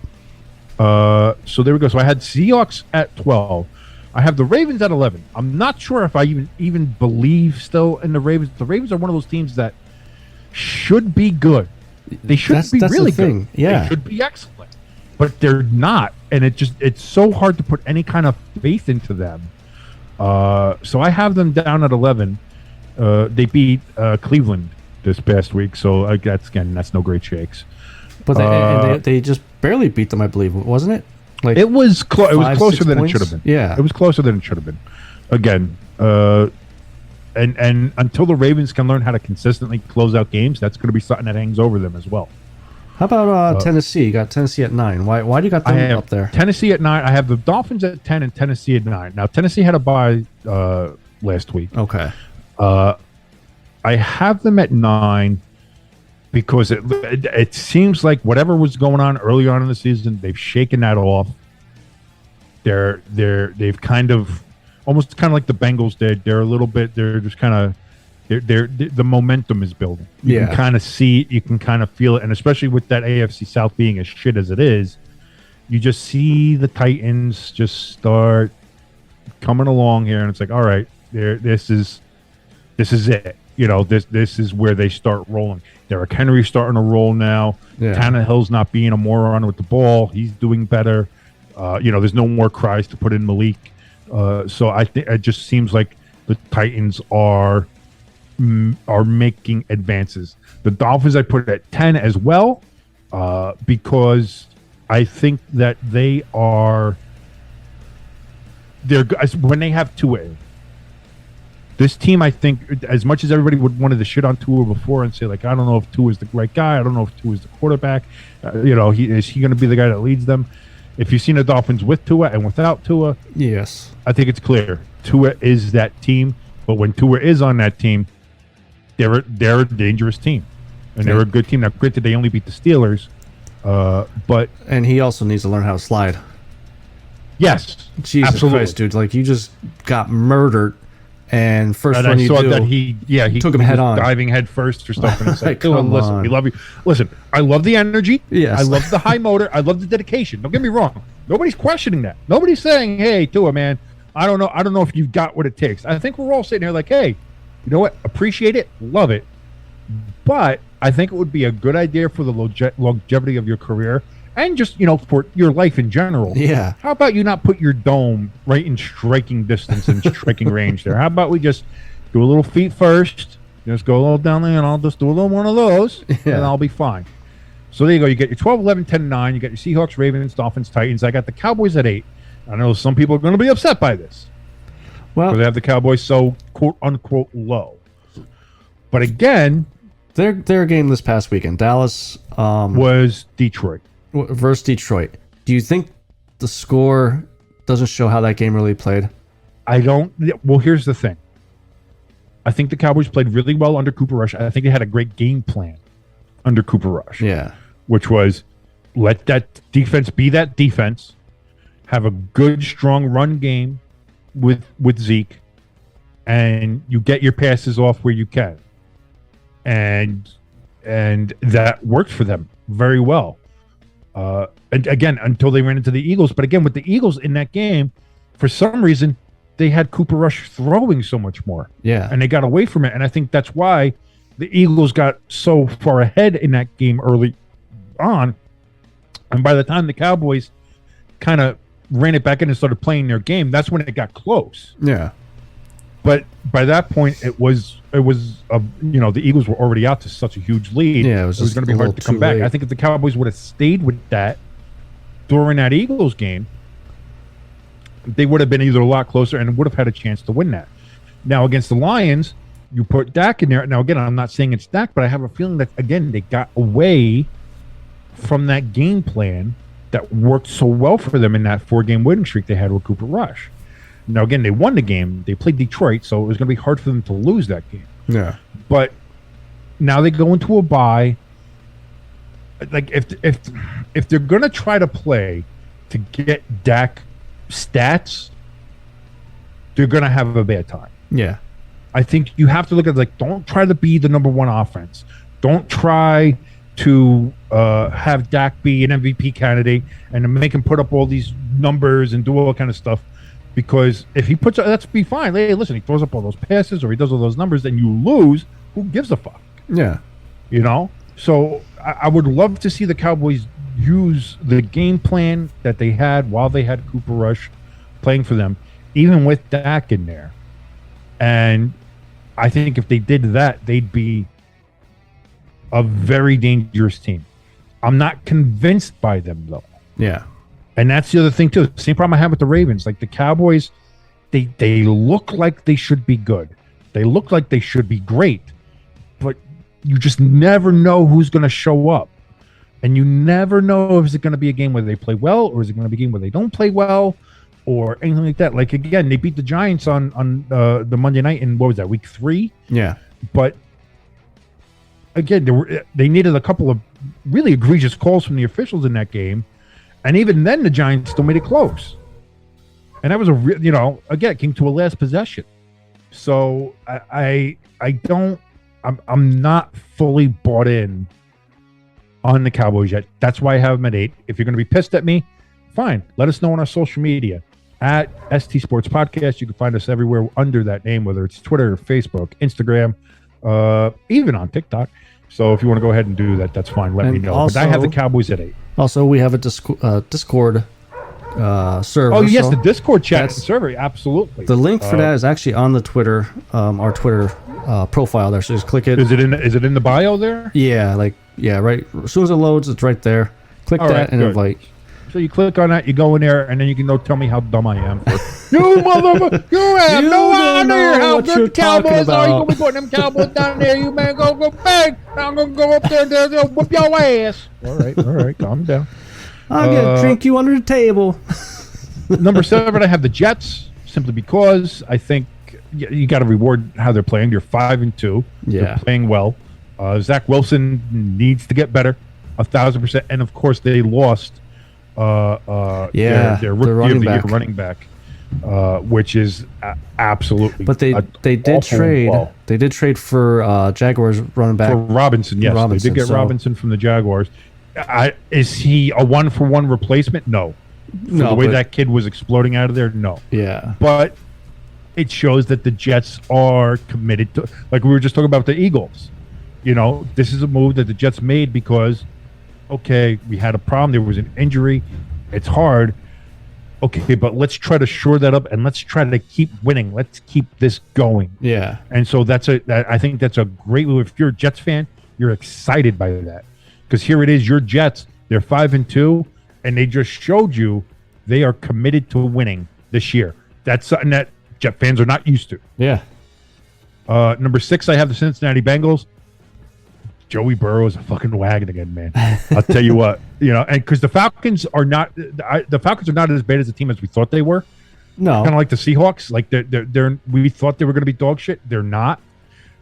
So there we go. So I had Seahawks at 12. I have the Ravens at 11. I'm not sure if I even believe still in the Ravens. The Ravens are one of those teams that should be good. They should be really good. Yeah. They should be excellent, but they're not. And it's so hard to put any kind of faith into them. So I have them down at 11. They beat Cleveland this past week. So that's no great shakes. But they just barely beat them, I believe, wasn't it? Like it was it was closer than it should have been. Yeah, it was closer than it should have been. Again, and until the Ravens can learn how to consistently close out games, that's going to be something that hangs over them as well. How about Tennessee? You got Tennessee at 9. Why do you got them up there? Tennessee at 9. I have the Dolphins at 10 and Tennessee at 9. Now Tennessee had a bye last week. Okay. I have them at 9. Because it seems like whatever was going on early on in the season, they've shaken that off. They've kind of almost like the Bengals did. They're a little bit. They're just kind of. The momentum is building. You can kind of see it. You can kind of feel it, and especially with that AFC South being as shit as it is, you just see the Titans just start coming along here, and it's like, all right, this is it. You know, this is where they start rolling. Derrick Henry's starting to roll now. Yeah. Tannehill's not being a moron with the ball. He's doing better. There's no more cries to put in Malik. So I think it just seems like the Titans are making advances. The Dolphins I put at 10 as well because I think that they're when they have Tua. This team, I think, as much as everybody wanted to shit on Tua before and say, like, I don't know if Tua is the right guy. I don't know if Tua is the quarterback. Is he going to be the guy that leads them? If you've seen the Dolphins with Tua and without Tua, Yes. I think it's clear. Tua is that team, but when Tua is on that team, they're a dangerous team, and they're a good team. Now, granted, they only beat the Steelers, but And he also needs to learn how to slide. yes, Jesus absolutely. Christ, dude! Like you just got murdered, and first And one I you saw do, that he took him was head on. diving head first or stuff. And it's like, Come listen, on. we love you. Listen, I love the energy. Yes. I love the high motor. I love the dedication. Don't get me wrong. Nobody's questioning that. Nobody's saying, "Hey, Tua, man, I don't know if you've got what it takes." I think we're all sitting here like, "Hey, you know what? Appreciate it, love it." But I think it would be a good idea for the longevity of your career and just, for your life in general. Yeah. How about you not put your dome right in striking distance and striking range there? How about we just do a little feet first, just go a little down there, and I'll just do a little one of those, and I'll be fine. So there you go. You get your 12, 11, 10, 9. You got your Seahawks, Ravens, Dolphins, Titans. I got the Cowboys at 8. I know some people are going to be upset by this. Well, They have the Cowboys so quote-unquote low. But again, their game this past weekend, Dallas was Detroit. versus Detroit. Do you think the score doesn't show how that game really played? I don't. Well, here's the thing. I think the Cowboys played really well under Cooper Rush. I think they had a great game plan under Cooper Rush. Yeah. Which was let that defense be that defense, have a good, strong run game with Zeke, and you get your passes off where you can. And that worked for them very well. And again, until they ran into the Eagles. But again, with the Eagles in that game, for some reason, they had Cooper Rush throwing so much more. Yeah. And they got away from it. And I think that's why the Eagles got so far ahead in that game early on. And by the time the Cowboys kind of ran it back in and started playing their game, that's when it got close. Yeah. But by that point, it was the Eagles were already out to such a huge lead. Yeah, it was going to be hard to come back. I think if the Cowboys would have stayed with that during that Eagles game, they would have been either a lot closer and would have had a chance to win that. Now, against the Lions, you put Dak in there. Now, again, I'm not saying it's Dak, but I have a feeling that, again, they got away from that game plan that worked so well for them in that 4-game winning streak they had with Cooper Rush. Now, again, they won the game. They played Detroit, so it was going to be hard for them to lose that game. Yeah. But now they go into a bye. Like, if they're going to try to play to get Dak stats, they're going to have a bad time. Yeah. I think you have to look at, like, don't try to be the number one offense. Don't try to have Dak be an MVP candidate and make him put up all these numbers and do all that kind of stuff. Because if he puts, that's be fine. Hey, listen, he throws up all those passes or he does all those numbers, then you lose. Who gives a fuck? Yeah. So I would love to see the Cowboys use the game plan that they had while they had Cooper Rush playing for them, even with Dak in there. And I think if they did that, they'd be a very dangerous team. I'm not convinced by them, though. Yeah. And that's the other thing, too. Same problem I have with the Ravens. Like, the Cowboys, they look like they should be good. They look like they should be great. But you just never know who's going to show up. And you never know if it's going to be a game where they play well or is it going to be a game where they don't play well or anything like that. Like, again, they beat the Giants on the Monday night in, what was that, week 3? Yeah. But, again, they needed a couple of really egregious calls from the officials in that game. And even then, the Giants still made it close. And that was again, it came to a last possession. So I'm not fully bought in on the Cowboys yet. That's why I have them at 8. If you're going to be pissed at me, fine. Let us know on our social media at ST Sports Podcast. You can find us everywhere under that name, whether it's Twitter, Facebook, Instagram, even on TikTok. So if you want to go ahead and do that, that's fine. Let me know. Also, but I have the Cowboys at 8. Also, we have a Discord server. Oh, yes, so the Discord chat server. Absolutely. the link for that is actually on the Twitter, our Twitter profile there. So just click it. Is it in the bio there? Yeah, right. As soon as it loads, it's right there. Click All that right, and good. invite. So you click on that, you go in there, and then you can go tell me how dumb I am. You motherfucker! You have You no don't idea know how what good you're the Cowboys talking are. You about. gonna be putting them Cowboys down there. You man go bang. I'm gonna go up there and whoop your ass. All right, calm down. I'm gonna drink you under the table. Number 7, I have the Jets, simply because I think you got to reward how they're playing. You're 5-2. Yeah. They're playing well. Zach Wilson needs to get better, 1,000%. And of course, they lost their rookie of the year running back, which is absolutely. But they did trade. Well. They did trade for Jaguars running back for Robinson. Yes, they did get Robinson from the Jaguars. Is he a 1-for-1 replacement? No. The way that kid was exploding out of there, no. Yeah. But it shows that the Jets are committed to, like we were just talking about the Eagles. You know, this is a move that the Jets made because, okay, we had a problem. There was an injury. It's hard. Okay, but let's try to shore that up and let's try to keep winning. Let's keep this going. Yeah. And so I think that's a great move. If you're a Jets fan, you're excited by that. Because here it is, your Jets, they're 5-2, and they just showed you they are committed to winning this year. That's something that Jet fans are not used to. Yeah. Number 6, I have the Cincinnati Bengals. Joey Burrow is a fucking wagon again, man. I'll tell you what, and because the Falcons are not as bad as the team as we thought they were. No, kind of like the Seahawks. Like they're we thought they were going to be dog shit. They're not.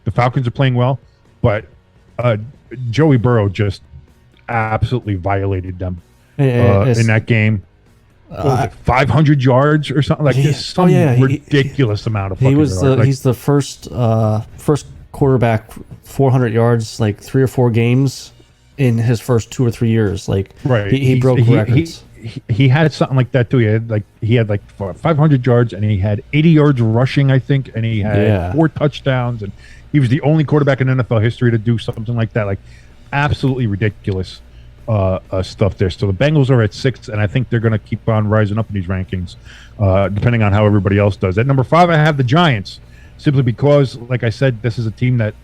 The Falcons are playing well, but Joey Burrow just absolutely violated them in that game. What was it, 500 yards or something like this? Some ridiculous amount of. He's the first quarterback 400 yards, like 3 or 4 games in his first 2 or 3 years. Like he broke records. He had something like that too. He had like 500 yards and he had 80 yards rushing, I think, and he had 4 touchdowns, and he was the only quarterback in NFL history to do something like that. Like absolutely ridiculous stuff there. So the Bengals are at 6, and I think they're going to keep on rising up in these rankings, depending on how everybody else does. At number 5, I have the Giants, simply because, like I said, this is a team that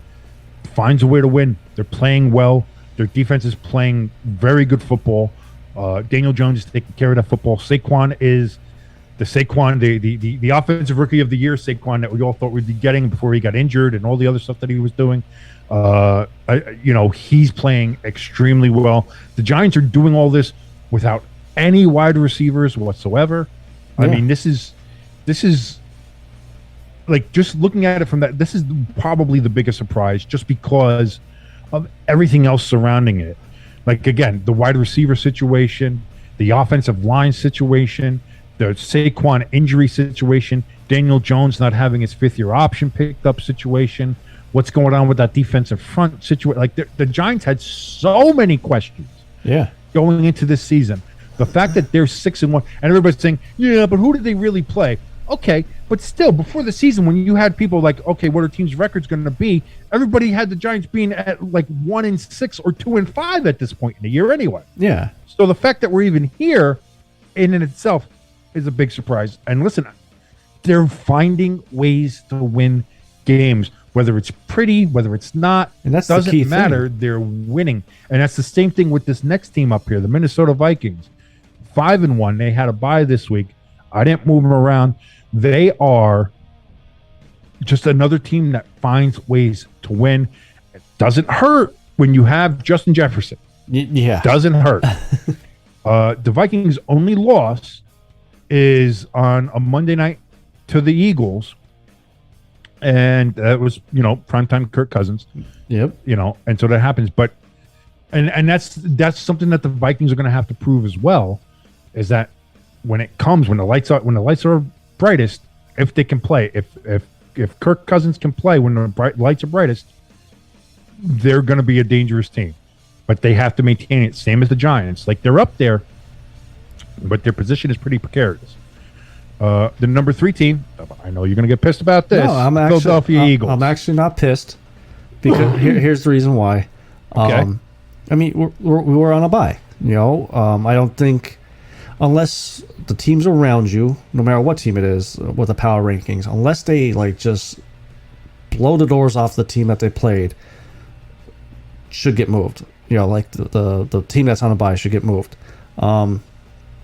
finds a way to win. They're playing well. Their defense is playing very good football. Daniel Jones is taking care of that football. Saquon is the offensive rookie of the year, Saquon, that we all thought we'd be getting before he got injured and all the other stuff that he was doing. He's playing extremely well. The Giants are doing all this without any wide receivers whatsoever. Yeah. I mean, this is like, just looking at it from that, this is probably the biggest surprise, just because of everything else surrounding it. Like, again, the wide receiver situation, the offensive line situation, the Saquon injury situation, Daniel Jones not having his 5th-year option picked up situation, what's going on with that defensive front situation. Like, the Giants had so many questions going into this season. The fact that they're 6-1, and everybody's saying, yeah, but who did they really play? Okay, but still, before the season, when you had people like, okay, what are teams' records going to be? Everybody had the Giants being at like 1-6 or 2-5 at this point in the year anyway. Yeah. So the fact that we're even here in and itself is a big surprise. And listen, they're finding ways to win games, whether it's pretty, whether it's not. And that doesn't matter. They're winning. And that's the same thing with this next team up here, the Minnesota Vikings. 5-1. They had a bye this week. I didn't move them around. They are just another team that finds ways to win. It doesn't hurt when you have Justin Jefferson. Yeah. Doesn't hurt. The Vikings' only loss is on a Monday night to the Eagles. And that was, primetime Kirk Cousins. Yep. And so that happens. But and that's something that the Vikings are going to have to prove as well, is that when the lights are brightest, if they can play, if Kirk Cousins can play when the lights are brightest, they're going to be a dangerous team. But they have to maintain it, same as the Giants. Like, they're up there, but their position is pretty precarious. The number 3 team, I know you're going to get pissed about this. No, Philadelphia Eagles. I'm actually not pissed, because here's the reason why. Okay. I mean, we're on a bye. I don't think, unless the teams around you, no matter what team it is, with the power rankings, unless they just blow the doors off the team that they played, should get moved. Like the team that's on a bye should get moved. I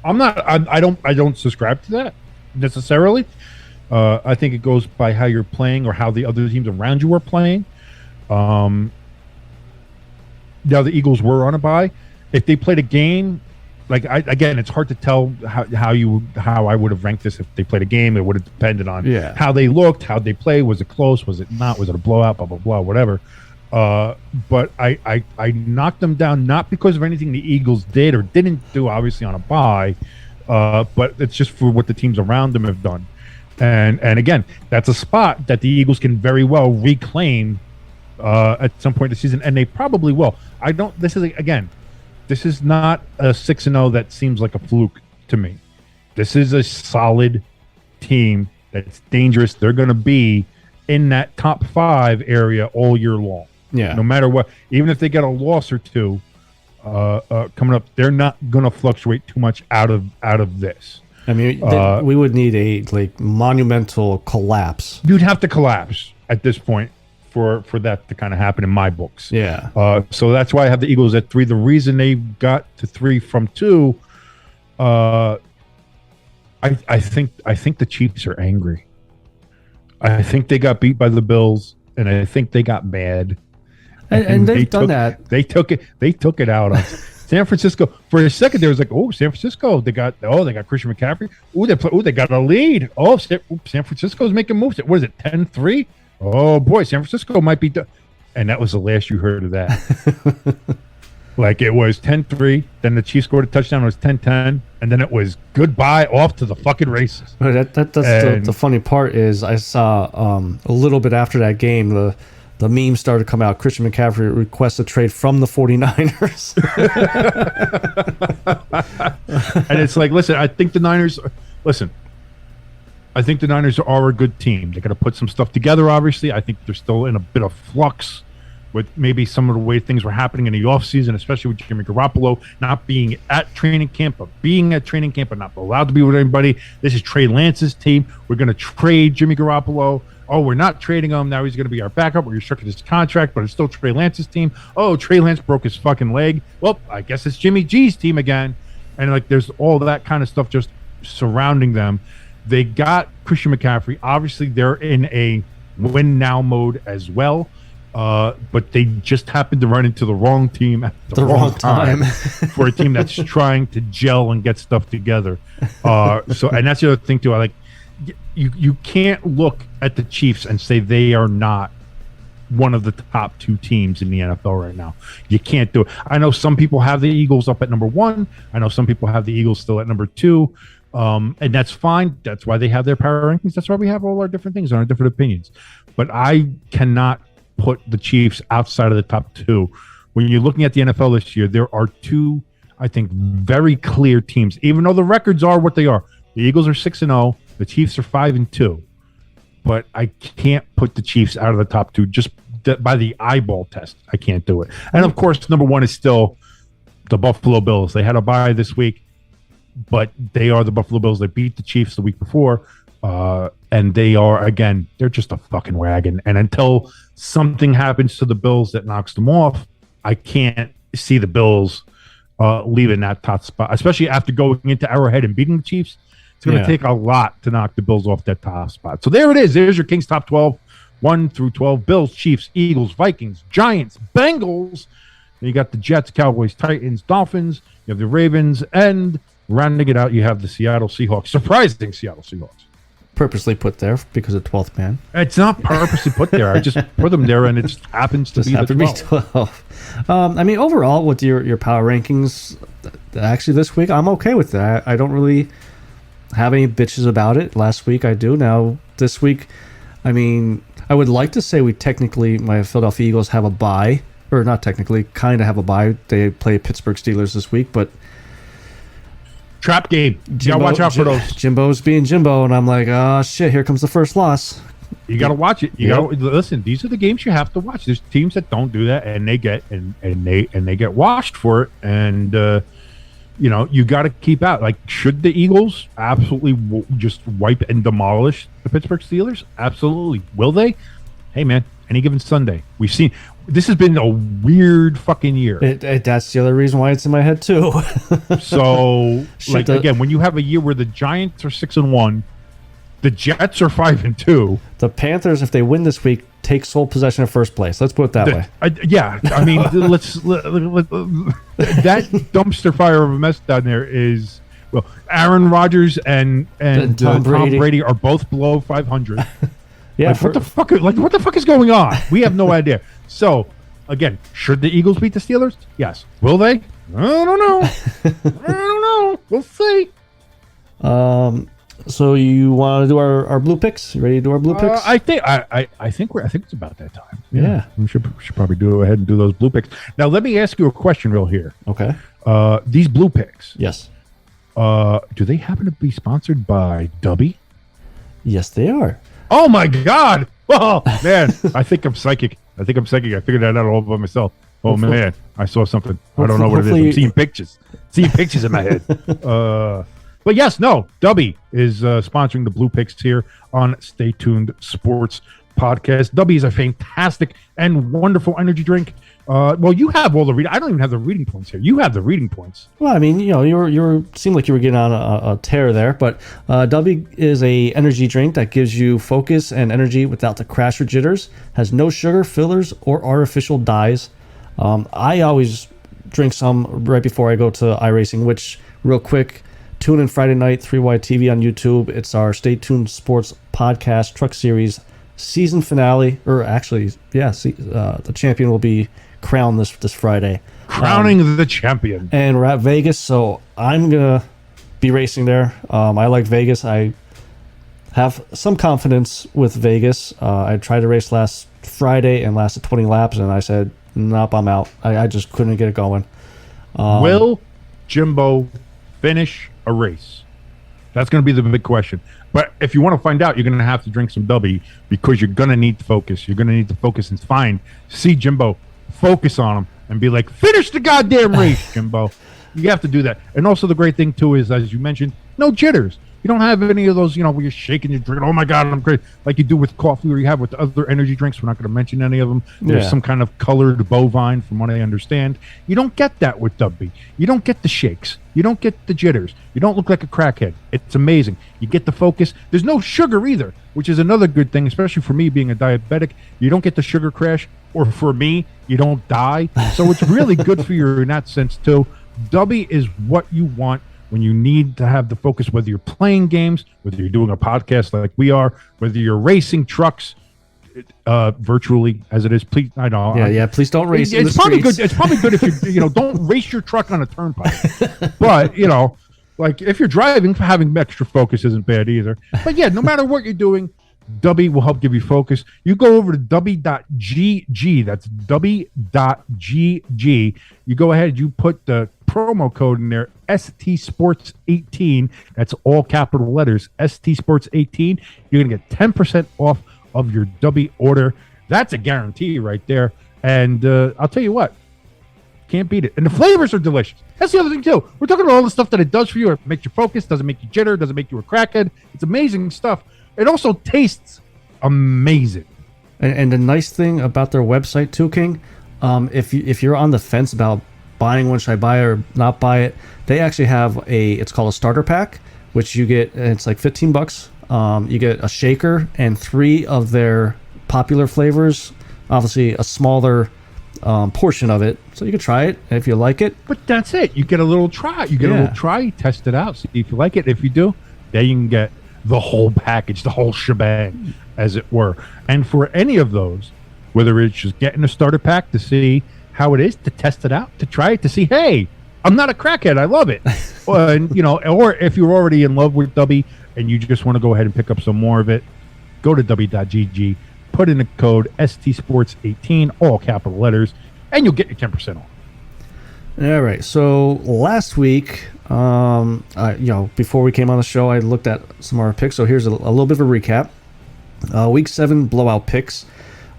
don't subscribe to that necessarily. I think it goes by how you're playing or how the other teams around you are playing. Now the Eagles were on a bye. If they played a game again, it's hard to tell how I would have ranked this if they played a game. It would have depended on how they looked, how they played. Was it close? Was it not? Was it a blowout? Blah blah blah. Whatever. But I knocked them down not because of anything the Eagles did or didn't do, obviously on a bye, but it's just for what the teams around them have done. And again, that's a spot that the Eagles can very well reclaim at some point in the season, and they probably will. This is not a 6-0 that seems like a fluke to me. This is a solid team that's dangerous. They're going to be in that top 5 area all year long. Yeah. No matter what, even if they get a loss or two coming up, they're not going to fluctuate too much out of this. I mean, we would need a monumental collapse. You'd have to collapse at this point for that to kind of happen in my books. Yeah. So that's why I have the Eagles at 3. The reason they got to 3 from 2, I think the Chiefs are angry. I think they got beat by the Bills, and I think they got mad. And they've done that. They took it out on San Francisco. For a second, there was like, oh, San Francisco. They got Christian McCaffrey. They got a lead. Oh, San Francisco's making moves. What is it, 10-3? Oh boy, San Francisco might be. And that was the last you heard of that. Like it was 10-3. Then the Chiefs scored a touchdown. It was 10-10, and then it was goodbye, off to the fucking races. That's the funny part is I saw a little bit after that game the meme started to come out. Christian McCaffrey requests a trade from the 49ers. And it's like, listen, I think the Niners are a good team. They got to put some stuff together, obviously. I think they're still in a bit of flux with maybe some of the way things were happening in the offseason, especially with Jimmy Garoppolo not being at training camp, but being at training camp, but not allowed to be with anybody. This is Trey Lance's team. We're going to trade Jimmy Garoppolo. Oh, we're not trading him. Now he's going to be our backup. We're restricted his contract, but it's still Trey Lance's team. Oh, Trey Lance broke his fucking leg. Well, I guess it's Jimmy G's team again. And like, there's all that kind of stuff just surrounding them. They got Christian McCaffrey. Obviously, they're in a win now mode as well. But they just happened to run into the wrong team at the wrong time for a team that's trying to gel and get stuff together. And that's the other thing too. I like. You can't look at the Chiefs and say they are not one of the top 2 teams in the NFL right now. You can't do it. I know some people have the Eagles up at number 1. I know some people have the Eagles still at number 2. And that's fine. That's why they have their power rankings. That's why we have all our different things and our different opinions. But I cannot put the Chiefs outside of the top 2. When you're looking at the NFL this year, there are 2, I think, very clear teams, even though the records are what they are. The Eagles are 6-0. The Chiefs are 5-2, but I can't put the Chiefs out of the top 2 just by the eyeball test. I can't do it. And of course, number 1 is still the Buffalo Bills. They had a bye this week, but they are the Buffalo Bills. They beat the Chiefs the week before, and they're just a fucking wagon. And until something happens to the Bills that knocks them off, I can't see the Bills leaving that top spot, especially after going into Arrowhead and beating the Chiefs. It's going to take a lot to knock the Bills off that top spot. So there it is. There's your Kings top 12, 1-12. Bills, Chiefs, Eagles, Vikings, Giants, Bengals. Then you got the Jets, Cowboys, Titans, Dolphins. You have the Ravens. And rounding it out, you have the Seattle Seahawks. Surprising Seattle Seahawks. Purposely put there because of 12th man. It's not purposely put there. I just put them there, and it just happens to be the 12. I mean, overall, with your power rankings, actually this week, I'm okay with that. I don't really have any bitches about it. Last week I do. Now this week, I mean, I would like to say my Philadelphia Eagles have a bye, or not technically, kind of have a bye. They play Pittsburgh Steelers this week, but trap game. You gotta watch out for those. Jimbo's being Jimbo, and I'm like, oh shit, here comes the first loss. You gotta watch it. You gotta listen. These are the games you have to watch. There's teams that don't do that, and they get washed for it, and you got to keep out. Like, should the Eagles absolutely just wipe and demolish the Pittsburgh Steelers? Absolutely. Will they? Hey, man, any given Sunday. We've seen this has been a weird fucking year. That's the other reason why it's in my head, too. So, again, when you have a year where the Giants are 6-1 The Jets are 5-2. The Panthers, if they win this week, take sole possession of first place. Let's put it that way. I mean, that dumpster fire of a mess down there is, well, Aaron Rodgers and Tom Brady are both below 500. Yeah, what the fuck is going on? We have no idea. So, again, should the Eagles beat the Steelers? Yes. Will they? I don't know. I don't know. We'll see. So you want to do our blue picks? You ready to do our blue picks? I think it's about that time. Yeah. We should probably go ahead and do those blue picks. Now, let me ask you a question real here. Okay. These blue picks. Yes. Do they happen to be sponsored by Dubby? Yes, they are. Oh my God! Oh man, I think I'm psychic. I figured that out all by myself. Oh man, I saw something. I don't know what it is. I'm seeing pictures. In my head. But yes, no. Dubby is sponsoring the Blue Picks here on Stay Tuned Sports Podcast. Dubby is a fantastic and wonderful energy drink. Well, you have all the reading. I don't even have the reading points here. You have the reading points. Well, I mean, you seemed like you were getting on a tear there, but Dubby is a energy drink that gives you focus and energy without the crash or jitters. Has no sugar, fillers, or artificial dyes. I always drink some right before I go to iRacing, which, real quick, tune in Friday night, 3Y TV on YouTube. It's our Stay Tuned Sports Podcast Truck Series season finale, or actually, the champion will be crowned this Friday. Crowning the champion. And we're at Vegas, so I'm going to be racing there. I like Vegas. I have some confidence with Vegas. I tried to race last Friday and lasted 20 laps, and I said, nope, I'm out. I just couldn't get it going. Will Jimbo finish a race? That's going to be the big question. But if you want to find out, you're going to have to drink some Dubby, because you're going to need to focus. You're going to need to focus and see Jimbo, focus on him, and be like, finish the goddamn race, Jimbo. You have to do that. And also the great thing, too, is, as you mentioned, no jitters. You don't have any of those, where you're shaking your drink. Oh, my God, I'm crazy. Like you do with coffee, or you have with other energy drinks. We're not going to mention any of them. There's some kind of colored bovine, from what I understand. You don't get that with Dubby. You don't get the shakes. You don't get the jitters. You don't look like a crackhead. It's amazing. You get the focus. There's no sugar either, which is another good thing, especially for me being a diabetic. You don't get the sugar crash, or for me, you don't die. So it's really good for you in that sense, too. Dubby is what you want when you need to have the focus, whether you're playing games, whether you're doing a podcast like we are, whether you're racing trucks virtually as it is. Please, I know. Please don't race. It's probably good. It's probably good if you don't race your truck on a turnpike. But like if you're driving, having extra focus isn't bad either. But yeah, no matter what you're doing, Dubby will help give you focus. You go over to Dubby.gg. That's Dubby.gg. You go ahead. You put the promo code in there, ST Sports 18. That's all capital letters, ST Sports 18. You're gonna get 10% off of your Dubby order. That's a guarantee right there. And I'll tell you what, can't beat it. And the flavors are delicious. That's the other thing too. We're talking about all the stuff that it does for you. It makes you focus, doesn't make you jitter, doesn't make you a crackhead. It's amazing stuff. It also tastes amazing. And the nice thing about their website too, King, if you're on the fence about buying one, should I buy it or not buy it, they actually have it's called a starter pack, which you get, it's like $15. You get a shaker and 3 of their popular flavors, obviously a smaller portion of it, so you can try it if you like it. But that's it. You get a little try. A little try, test it out, see if you like it. If you do, then you can get the whole package, the whole shebang, as it were. And for any of those, whether it's just getting a starter pack to see how it is, to test it out, to try it, to see, hey, I'm not a crackhead, I love it. Or if you're already in love with Dubby and you just want to go ahead and pick up some more of it, go to Dubby.gg, put in the code ST Sports 18, all capital letters, and you'll get your 10% off. All right. So last week, before we came on the show, I looked at some of our picks. So here's a little bit of a recap. Week 7 blowout picks.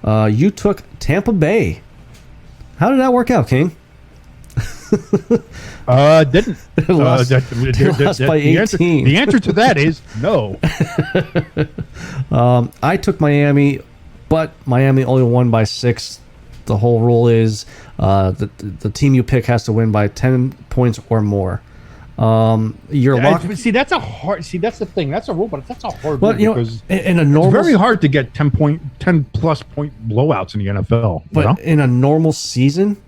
You took Tampa Bay. How did that work out, King? Didn't. Lost by 18. The answer to that is no. I took Miami, but Miami only won by 6. The whole rule is the team you pick has to win by 10 points or more. Your lock. See, that's a hard. See, that's the thing. That's a rule, but that's a hard Well, rule because in a normal, it's very hard to get 10 plus point blowouts in the NFL. But in a normal season,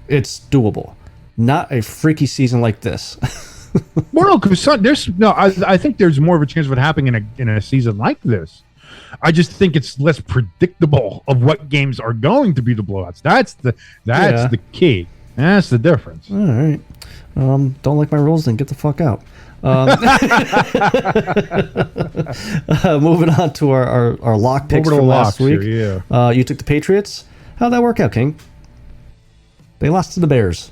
it's doable. Not a freaky season like this. Well, no, because I think there's more of a chance of it happening in a season like this. I just think it's less predictable of what games are going to be the blowouts. That's the key. That's the difference. All right. Don't like my rules, then get the fuck out. Moving on to our lock picks from last week. Here, yeah. You took the Patriots. How'd that work out, King? They lost to the Bears.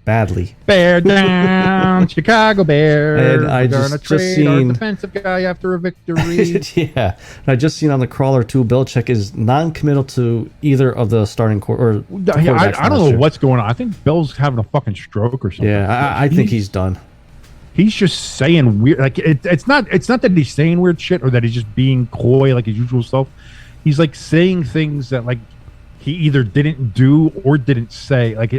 Badly. Bear down, Chicago Bears. And I just seen our defensive guy after a victory. Yeah. And I just seen on the crawler too, Belichick is non-committal to either of the starting quarter. I don't know what's going on. I think Bill's having a fucking stroke or something. Yeah, I think he's done. He's just saying weird. Like it's not that he's saying weird shit or that he's just being coy like his usual self. He's like saying things that like he either didn't do or didn't say. Like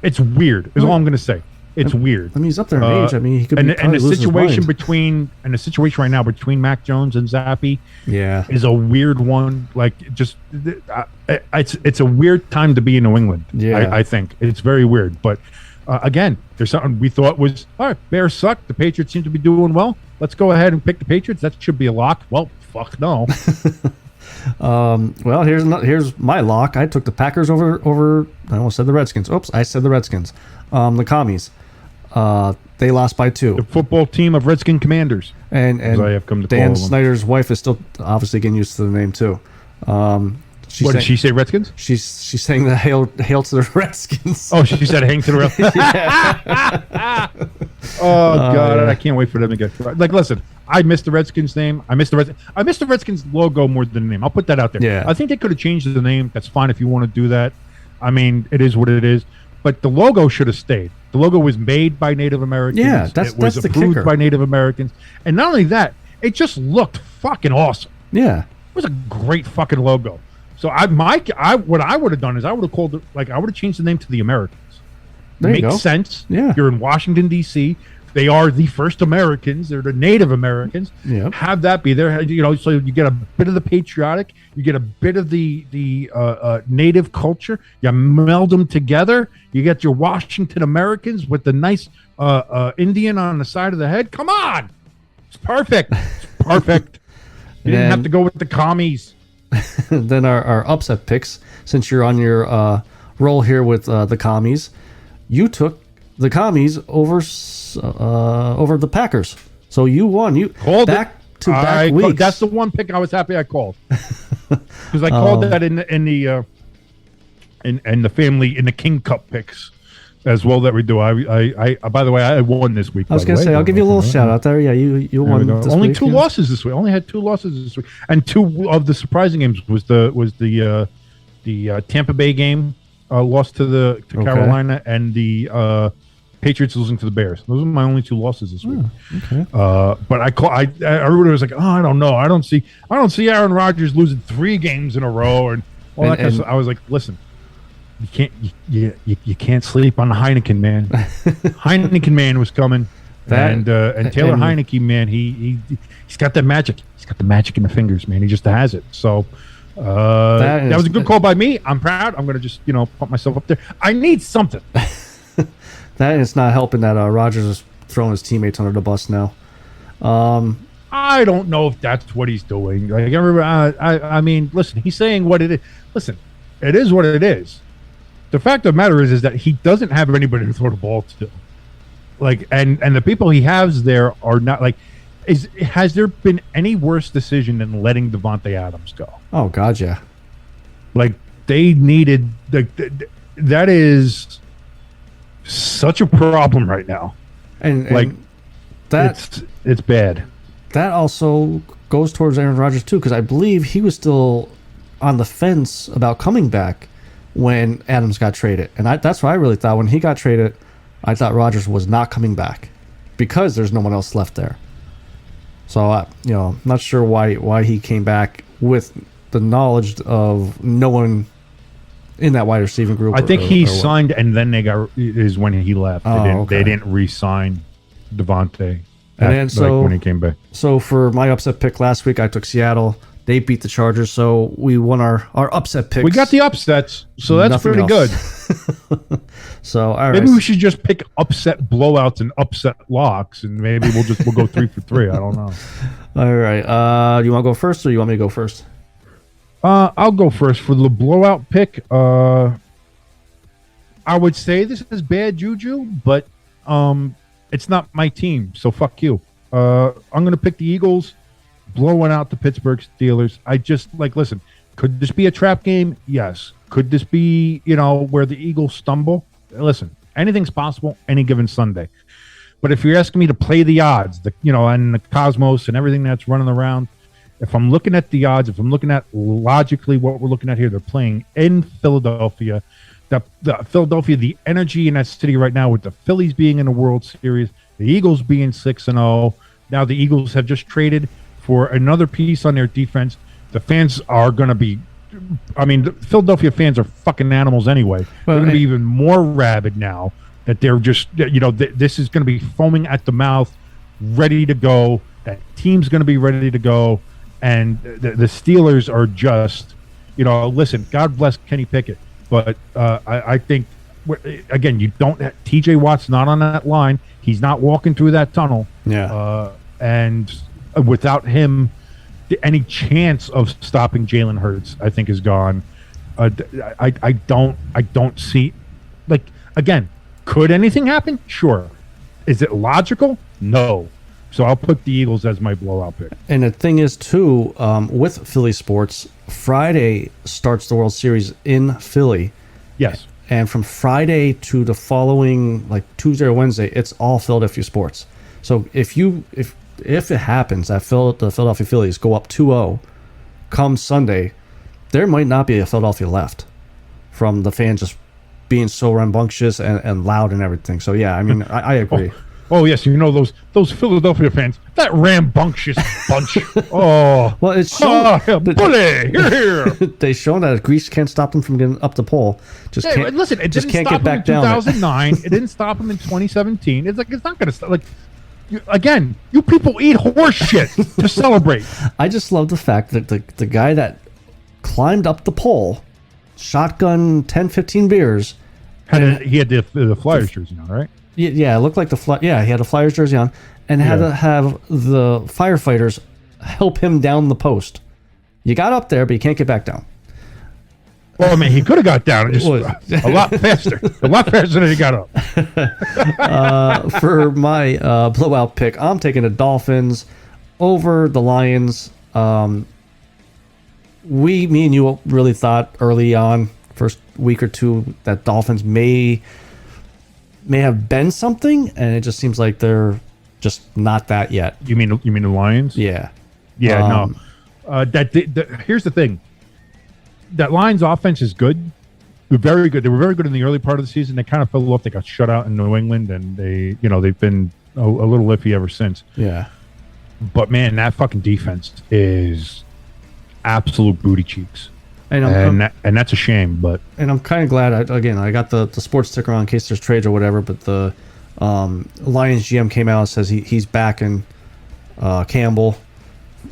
it's weird. Is all I'm going to say. It's weird. I mean, he's up there in age. I mean, he could and the lose situation his situation right now between Mac Jones and Zappy, yeah, is a weird one. Like, just it's a weird time to be in New England. Yeah, I think it's very weird. But again, there's something we thought was all right. Bears suck. The Patriots seem to be doing well. Let's go ahead and pick the Patriots. That should be a lock. Well, fuck no. Well, here's my lock. I took the Packers over. I almost said the Redskins. Oops, I said the Redskins. The Commies. They lost by 2. The football team of Redskin Commanders. And I have come to Dan Snyder's wife is still obviously getting used to the name too. What did she say? Redskins? She's saying the hail to the Redskins. Oh, she said hang to the Redskins. Oh God, I can't wait for them to get like. Listen, I missed the Redskins name. I missed the Redskins logo more than the name. I'll put that out there. Yeah. I think they could have changed the name. That's fine if you want to do that. I mean, it is what it is. But the logo should have stayed. The logo was made by Native Americans. Yeah, it was approved by Native Americans. And not only that, it just looked fucking awesome. Yeah. It was a great fucking logo. So what I would have done is I would have called it, like, I would have changed the name to the Americans. There you go. Makes sense. Yeah. You're in Washington, D.C. They are the first Americans. They're the Native Americans. Yeah. Have that be there. So you get a bit of the patriotic. You get a bit of the Native culture. You meld them together. You get your Washington Americans with the nice Indian on the side of the head. Come on. It's perfect. It's perfect. You didn't have to go with the commies. Then our upset picks, since you're on your roll here with the Commies, you took the Commies over the Packers. So you won. You called back-to-back weeks. That's the one pick I was happy I called. Because I called that in the family in the King Cup picks as well that we do. I by the way, I won this week. I was going to say, I'll give you a little shout out there. Yeah, you won this only week. Two losses this week. I only had 2 losses this week, and 2 of the surprising games was the Tampa Bay game, lost to Carolina, and the Patriots losing to the Bears. Those are my only 2 losses this week. Okay. But everybody was like, oh, I don't know. I don't see Aaron Rodgers losing 3 games in a row and all that kind of stuff. I was like, listen. You can't sleep on the Heineken man. Heineken man was coming, and Taylor Heineke man, he's got that magic. He's got the magic in the fingers, man. He just has it. So that was a good call by me. I'm proud. I'm gonna just put myself up there. I need something. That is not helping that Rodgers is throwing his teammates under the bus now. I don't know if that's what he's doing. Like I mean, listen, he's saying what it is. Listen, it is what it is. The fact of the matter is that he doesn't have anybody to throw the ball to. Like, and the people he has there are not like. Has there been any worse decision than letting Devontae Adams go? Oh God, yeah. Like they needed that is such a problem right now, and like that it's bad. That also goes towards Aaron Rodgers too, because I believe he was still on the fence about coming back when Adams got traded, and that's what I really thought when he got traded. I thought Rodgers was not coming back because there's no one else left there. So not sure why he came back with the knowledge of no one in that wide receiving group. I think he or what? signed, and then is when he left. Oh, They okay. didn't re-sign Devontae. And then when he came back. So for my upset pick last week, I took Seattle. They beat the Chargers, so we won our upset picks. We got the upsets, so that's Nothing pretty good. else. So all right, Maybe we should just pick upset blowouts and upset locks, and maybe we'll go 3 for 3. I don't know. all right. You want to go first, or you want me to go first? I'll go first for the blowout pick. I would say this is bad juju, but it's not my team, so fuck you. I'm going to pick the Eagles, blowing out the Pittsburgh Steelers. I just listen. Could this be a trap game? Yes. Could this be where the Eagles stumble? Listen, anything's possible any given Sunday. But if you're asking me to play the odds, and the cosmos and everything that's running around. If I'm looking at the odds, if I'm looking at logically what we're looking at here, they're playing in Philadelphia. The Philadelphia, the energy in that city right now with the Phillies being in the World Series, the Eagles being 6-0. Now the Eagles have just traded for another piece on their defense. The fans are going to be, the Philadelphia fans are fucking animals anyway. They're going to be even more rabid now that they're just, this is going to be foaming at the mouth, ready to go. That team's going to be ready to go. And the Steelers are just, listen, God bless Kenny Pickett. But I think, again, you don't – TJ Watt's not on that line. He's not walking through that tunnel. Yeah. And without him, any chance of stopping Jalen Hurts, I think, is gone. I don't see – again, could anything happen? Sure. Is it logical? No. So I'll put the Eagles as my blowout pick. And the thing is, too, with Philly sports, Friday starts the World Series in Philly. Yes. And from Friday to the following, Tuesday or Wednesday, it's all Philadelphia sports. So if it happens that the Philadelphia Phillies go up 2-0 come Sunday, there might not be a Philadelphia left from the fans just being so rambunctious and loud and everything. So, yeah, I agree. Oh yes, those Philadelphia fans, that rambunctious bunch. Oh, well, it's shown, bully, here. They've shown that Greece can't stop them from getting up the pole. Listen, it just didn't can't stop get back them in down. 2009. It didn't stop them in 2017. It's not going to stop. Again, you people eat horse shit to celebrate. I just love the fact that the guy that climbed up the pole, shotgun 10, 15 beers. He had the Flyers jersey on, right? Yeah, it looked like he had a Flyers jersey on, and had to have the firefighters help him down the post. You got up there, but you can't get back down. Well, he could have got down just a lot faster. A lot faster than he got up. For my blowout pick, I'm taking the Dolphins over the Lions. Me and you really thought early on, first week or two, that Dolphins may have been something, and it just seems like they're just not that yet. You mean the Lions? Yeah. Yeah, no. Here's the thing. That Lions offense is good. They're very good. They were very good in the early part of the season. They kind of fell off. They got shut out in New England, and they've been a little iffy ever since. Yeah. But man, that fucking defense is absolute booty cheeks. And that's a shame, but I'm kind of glad. I got the sports sticker on in case there's trades or whatever. But the Lions GM came out and says he's backing Campbell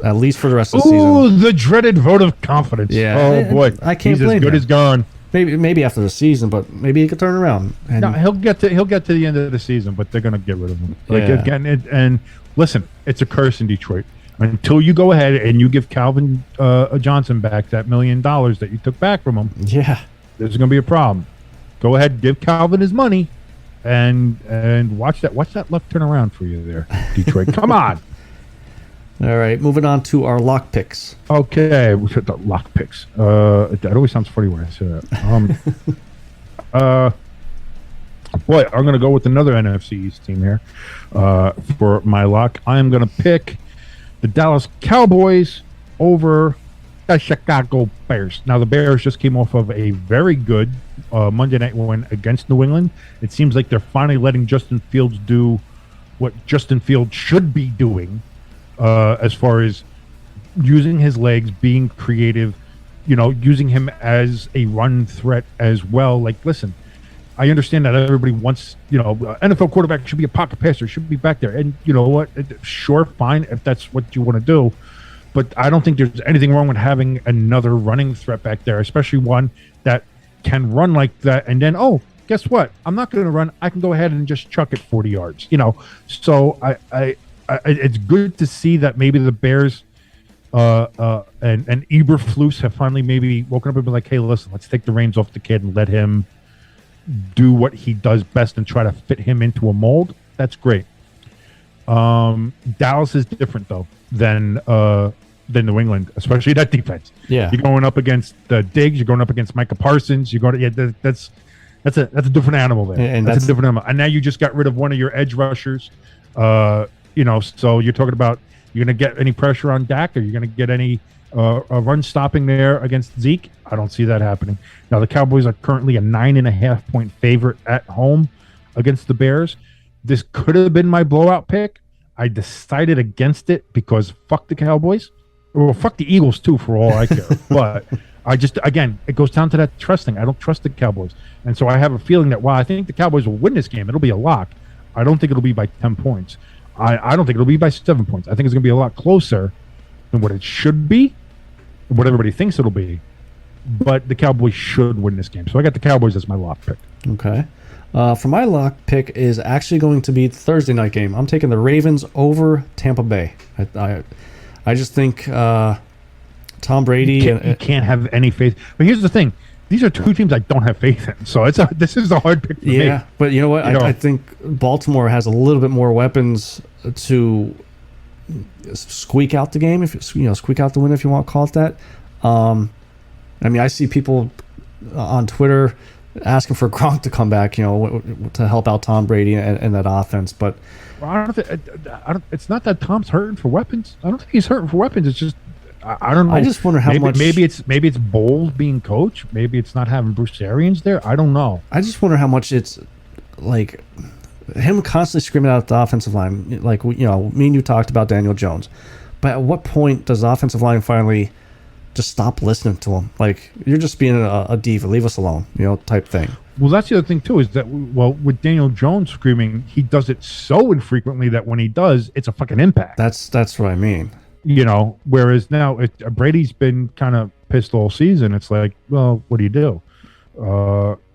at least for the rest of the season. Ooh, the dreaded vote of confidence. Yeah. Oh boy, I can't he's blame as good him. as gone. Maybe after the season, but maybe he could turn around. And No, he'll get to the end of the season, but they're gonna get rid of him. Yeah. And listen, it's a curse in Detroit. Until you go ahead and you give Calvin Johnson back that $1 million that you took back from him, yeah, there's going to be a problem. Go ahead, give Calvin his money, and watch that luck turn around for you there, Detroit. Come on. All right, moving on to our lock picks. Okay, we hit the lock picks. That always sounds funny when I say that. Boy, I'm going to go with another NFC East team here for my lock. I am going to pick the Dallas Cowboys over the Chicago Bears. Now, the Bears just came off of a very good Monday night win against New England. It seems like they're finally letting Justin Fields do what Justin Fields should be doing as far as using his legs, being creative, using him as a run threat as well. Like, listen, I understand that everybody wants, NFL quarterback should be a pocket passer, should be back there. And you know what? Sure, fine, if that's what you want to do. But I don't think there's anything wrong with having another running threat back there, especially one that can run like that. And then, guess what? I'm not going to run. I can go ahead and just chuck it 40 yards. So I it's good to see that maybe the Bears and Eberflus have finally maybe woken up and been like, hey, listen, let's take the reins off the kid and let him do what he does best and try to fit him into a mold. That's great. Dallas is different though than New England, especially that defense. Yeah, you're going up against Diggs, you're going up against Micah Parsons. You're going that's a different animal there. And that's a different animal. And now you just got rid of one of your edge rushers. So you're talking about, you're going to get any pressure on Dak? Are you going to get any a run stopping there against Zeke? I don't see that happening. Now, the Cowboys are currently a 9.5-point favorite at home against the Bears. This could have been my blowout pick. I decided against it because fuck the Cowboys. Well, fuck the Eagles, too, for all I care. But again, it goes down to that trust thing. I don't trust the Cowboys. And so I have a feeling that while I think the Cowboys will win this game, it'll be a lock. I don't think it'll be by 10 points. I don't think it'll be by 7 points. I think it's going to be a lot closer than what it should be, what everybody thinks it'll be. But the Cowboys should win this game. So I got the Cowboys as my lock pick. Okay. For my lock pick is actually going to be the Thursday night game. I'm taking the Ravens over Tampa Bay. I just think Tom Brady... You can't have any faith. But here's the thing. These are two teams I don't have faith in. So this is a hard pick for me. Yeah, but you know what? I think Baltimore has a little bit more weapons to squeak out the game, squeak out the win, if you want to call it that. I see people on Twitter asking for Gronk to come back, to help out Tom Brady and that offense. But it's not that Tom's hurting for weapons. I don't think he's hurting for weapons. It's just I don't know. I just wonder how much. Maybe it's Bowles being coach. Maybe it's not having Bruce Arians there. I don't know. I just wonder how much it's like him constantly screaming out at the offensive line. Like me and you talked about Daniel Jones, but at what point does the offensive line finally just stop listening to him? Like, you're just being a diva. Leave us alone, type thing. Well, that's the other thing too, is that with Daniel Jones screaming, he does it so infrequently that when he does, it's a fucking impact. That's what I mean. Whereas now Brady's been kind of pissed all season. It's like, well, what do you do?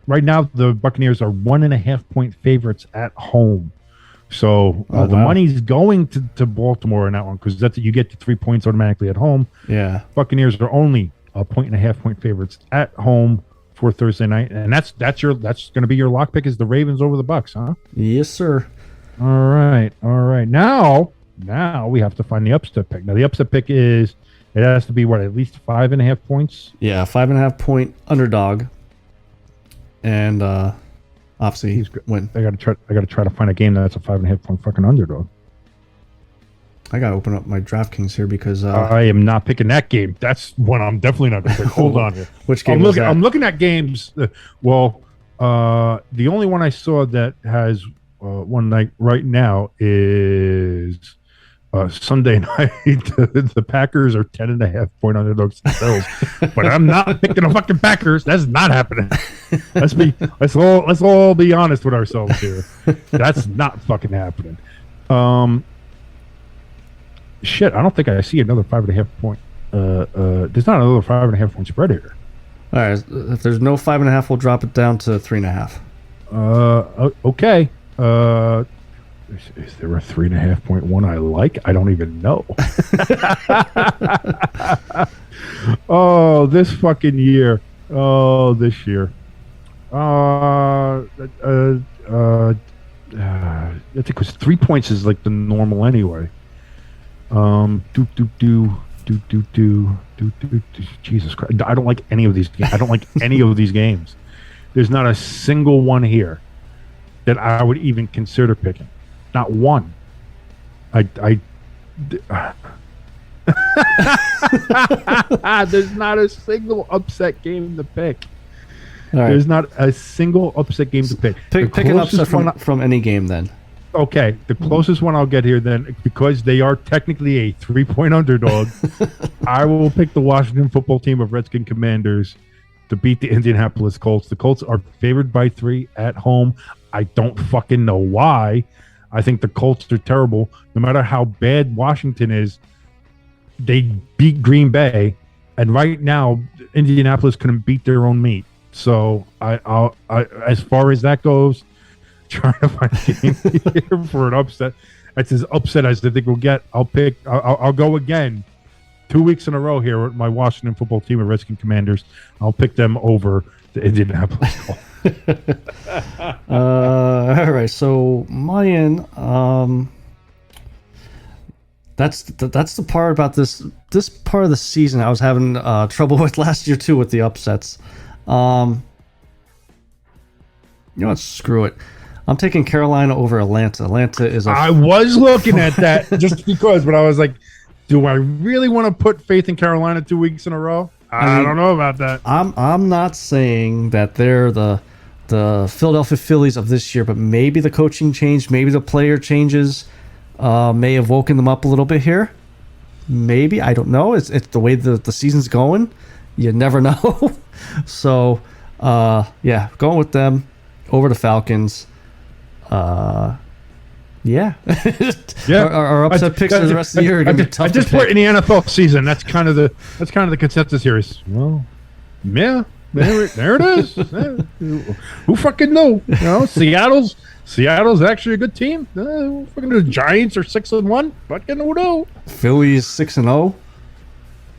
Right now, the Buccaneers are 1.5-point favorites at home. So the money's going to Baltimore in that one, because that's you get to 3 points automatically at home. Yeah. Buccaneers are only 1.5-point favorites at home for Thursday night, and that's going to be your lock pick, is the Ravens over the Bucs, huh? Yes, sir. All right. Now we have to find the upset pick. Now the upset pick it has to be at least 5.5 points. Yeah, 5.5-point underdog, and obviously win. I got to try to find a game that's a 5.5-point fucking underdog. I got to open up my DraftKings here because I am not picking that game. That's one I'm definitely not going to pick. Hold on here. Which game was that? I'm looking at games. The only one I saw that has one night right now is Sunday night. The Packers are 10.5-point underdogs to the Bills, but I'm not picking the fucking Packers. That's not happening. Let's all be honest with ourselves here. That's not fucking happening. Shit, I don't think I see another 5.5-point. There's not another 5.5-point spread here. All right, if there's no 5.5, we'll drop it down to 3.5. Okay. Is there a 3.5-point one I like? I don't even know. Oh, this fucking year. Oh, this year. I think it was 3 points is like the normal anyway. Jesus Christ! I don't like any of these games. I don't like any of these games. There's not a single one here that I would even consider picking. Not one. There's not a single upset game to pick. Right. There's not a single upset game to pick. Pick an upset from any game then. Okay, the closest one I'll get here then, because they are technically a 3-point underdog, I will pick the Washington football team of Redskin Commanders to beat the Indianapolis Colts. The Colts are favored by 3 at home. I don't fucking know why. I think the Colts are terrible. No matter how bad Washington is, they beat Green Bay, and right now Indianapolis couldn't beat their own meat. So I as far as that goes, trying to find a game here for an upset. That's as upset as I think we'll get. I'll go again 2 weeks in a row here with my Washington football team of Redskin Commanders. I'll pick them over the Indianapolis Colts. All right, so my end. That's the part about this part of the season I was having trouble with last year too, with the upsets. You know what? Screw it. I'm taking Carolina over Atlanta. Atlanta is I was looking at that just because, but I was like, do I really want to put faith in Carolina 2 weeks in a row? I don't know about that. I'm not saying that they're the Philadelphia Phillies of this year, but maybe the coaching change, maybe the player changes may have woken them up a little bit here. Maybe, I don't know. It's the way the season's going. You never know. So, yeah, going with them over the Falcons. Yeah. Our upset picks for the rest of the year are going to be tough. At this point in the NFL season, that's kind of the consensus here. Is yeah, there it is. Who fucking know? You know, Seattle's actually a good team. Fucking the Giants are 6-1. Fucking who knows? Phillies 6-0.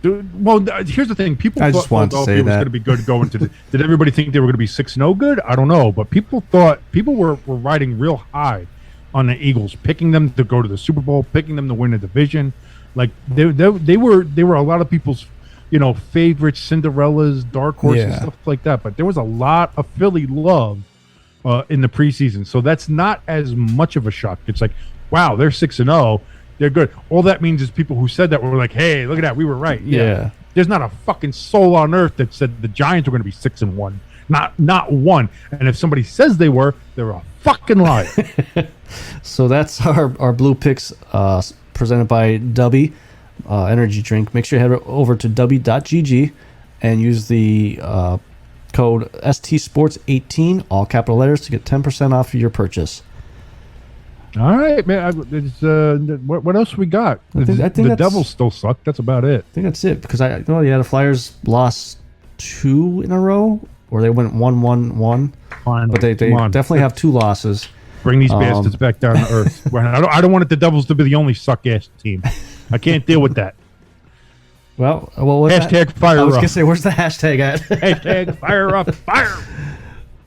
Dude, well, here's the thing. People I thought just wanted to say Philadelphia was going to be good going to. Did everybody think they were going to be 6-0 good? I don't know, but people were riding real high on the Eagles, picking them to go to the Super Bowl, picking them to win a division. Like they were a lot of people's, favorites, Cinderella's, dark horses, stuff like that. But there was a lot of Philly love in the preseason, so that's not as much of a shock. It's like, wow, they're 6-0. They're good. All that means is people who said that were like, hey, look at that. We were right. Yeah. There's not a fucking soul on earth that said the Giants were going to be 6-1. Not one. And if somebody says they were, they're a fucking liar. So that's our blue picks presented by Dubby Energy Drink. Make sure you head over to dubby.gg and use the code STSports18, all capital letters, to get 10% off your purchase. All right, man. What else we got? I think the Devils still suck. That's about it. I think that's it, because the Flyers lost 2 in a row, or they went 1-1-1. Fine, but they definitely have 2 losses. Bring these bastards back down to earth. I don't want the Devils to be the only suck-ass team. I can't deal with that. Well, hashtag fire up. I was going to say, where's the hashtag at? Hashtag fire up, fire.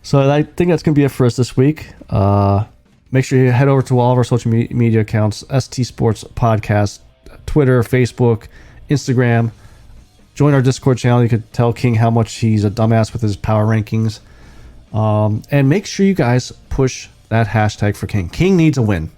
So I think that's going to be it for us this week. Make sure you head over to all of our social media accounts, ST Sports Podcast, Twitter, Facebook, Instagram. Join our Discord channel. You could tell King how much he's a dumbass with his power rankings. And make sure you guys push that hashtag for King. King needs a win.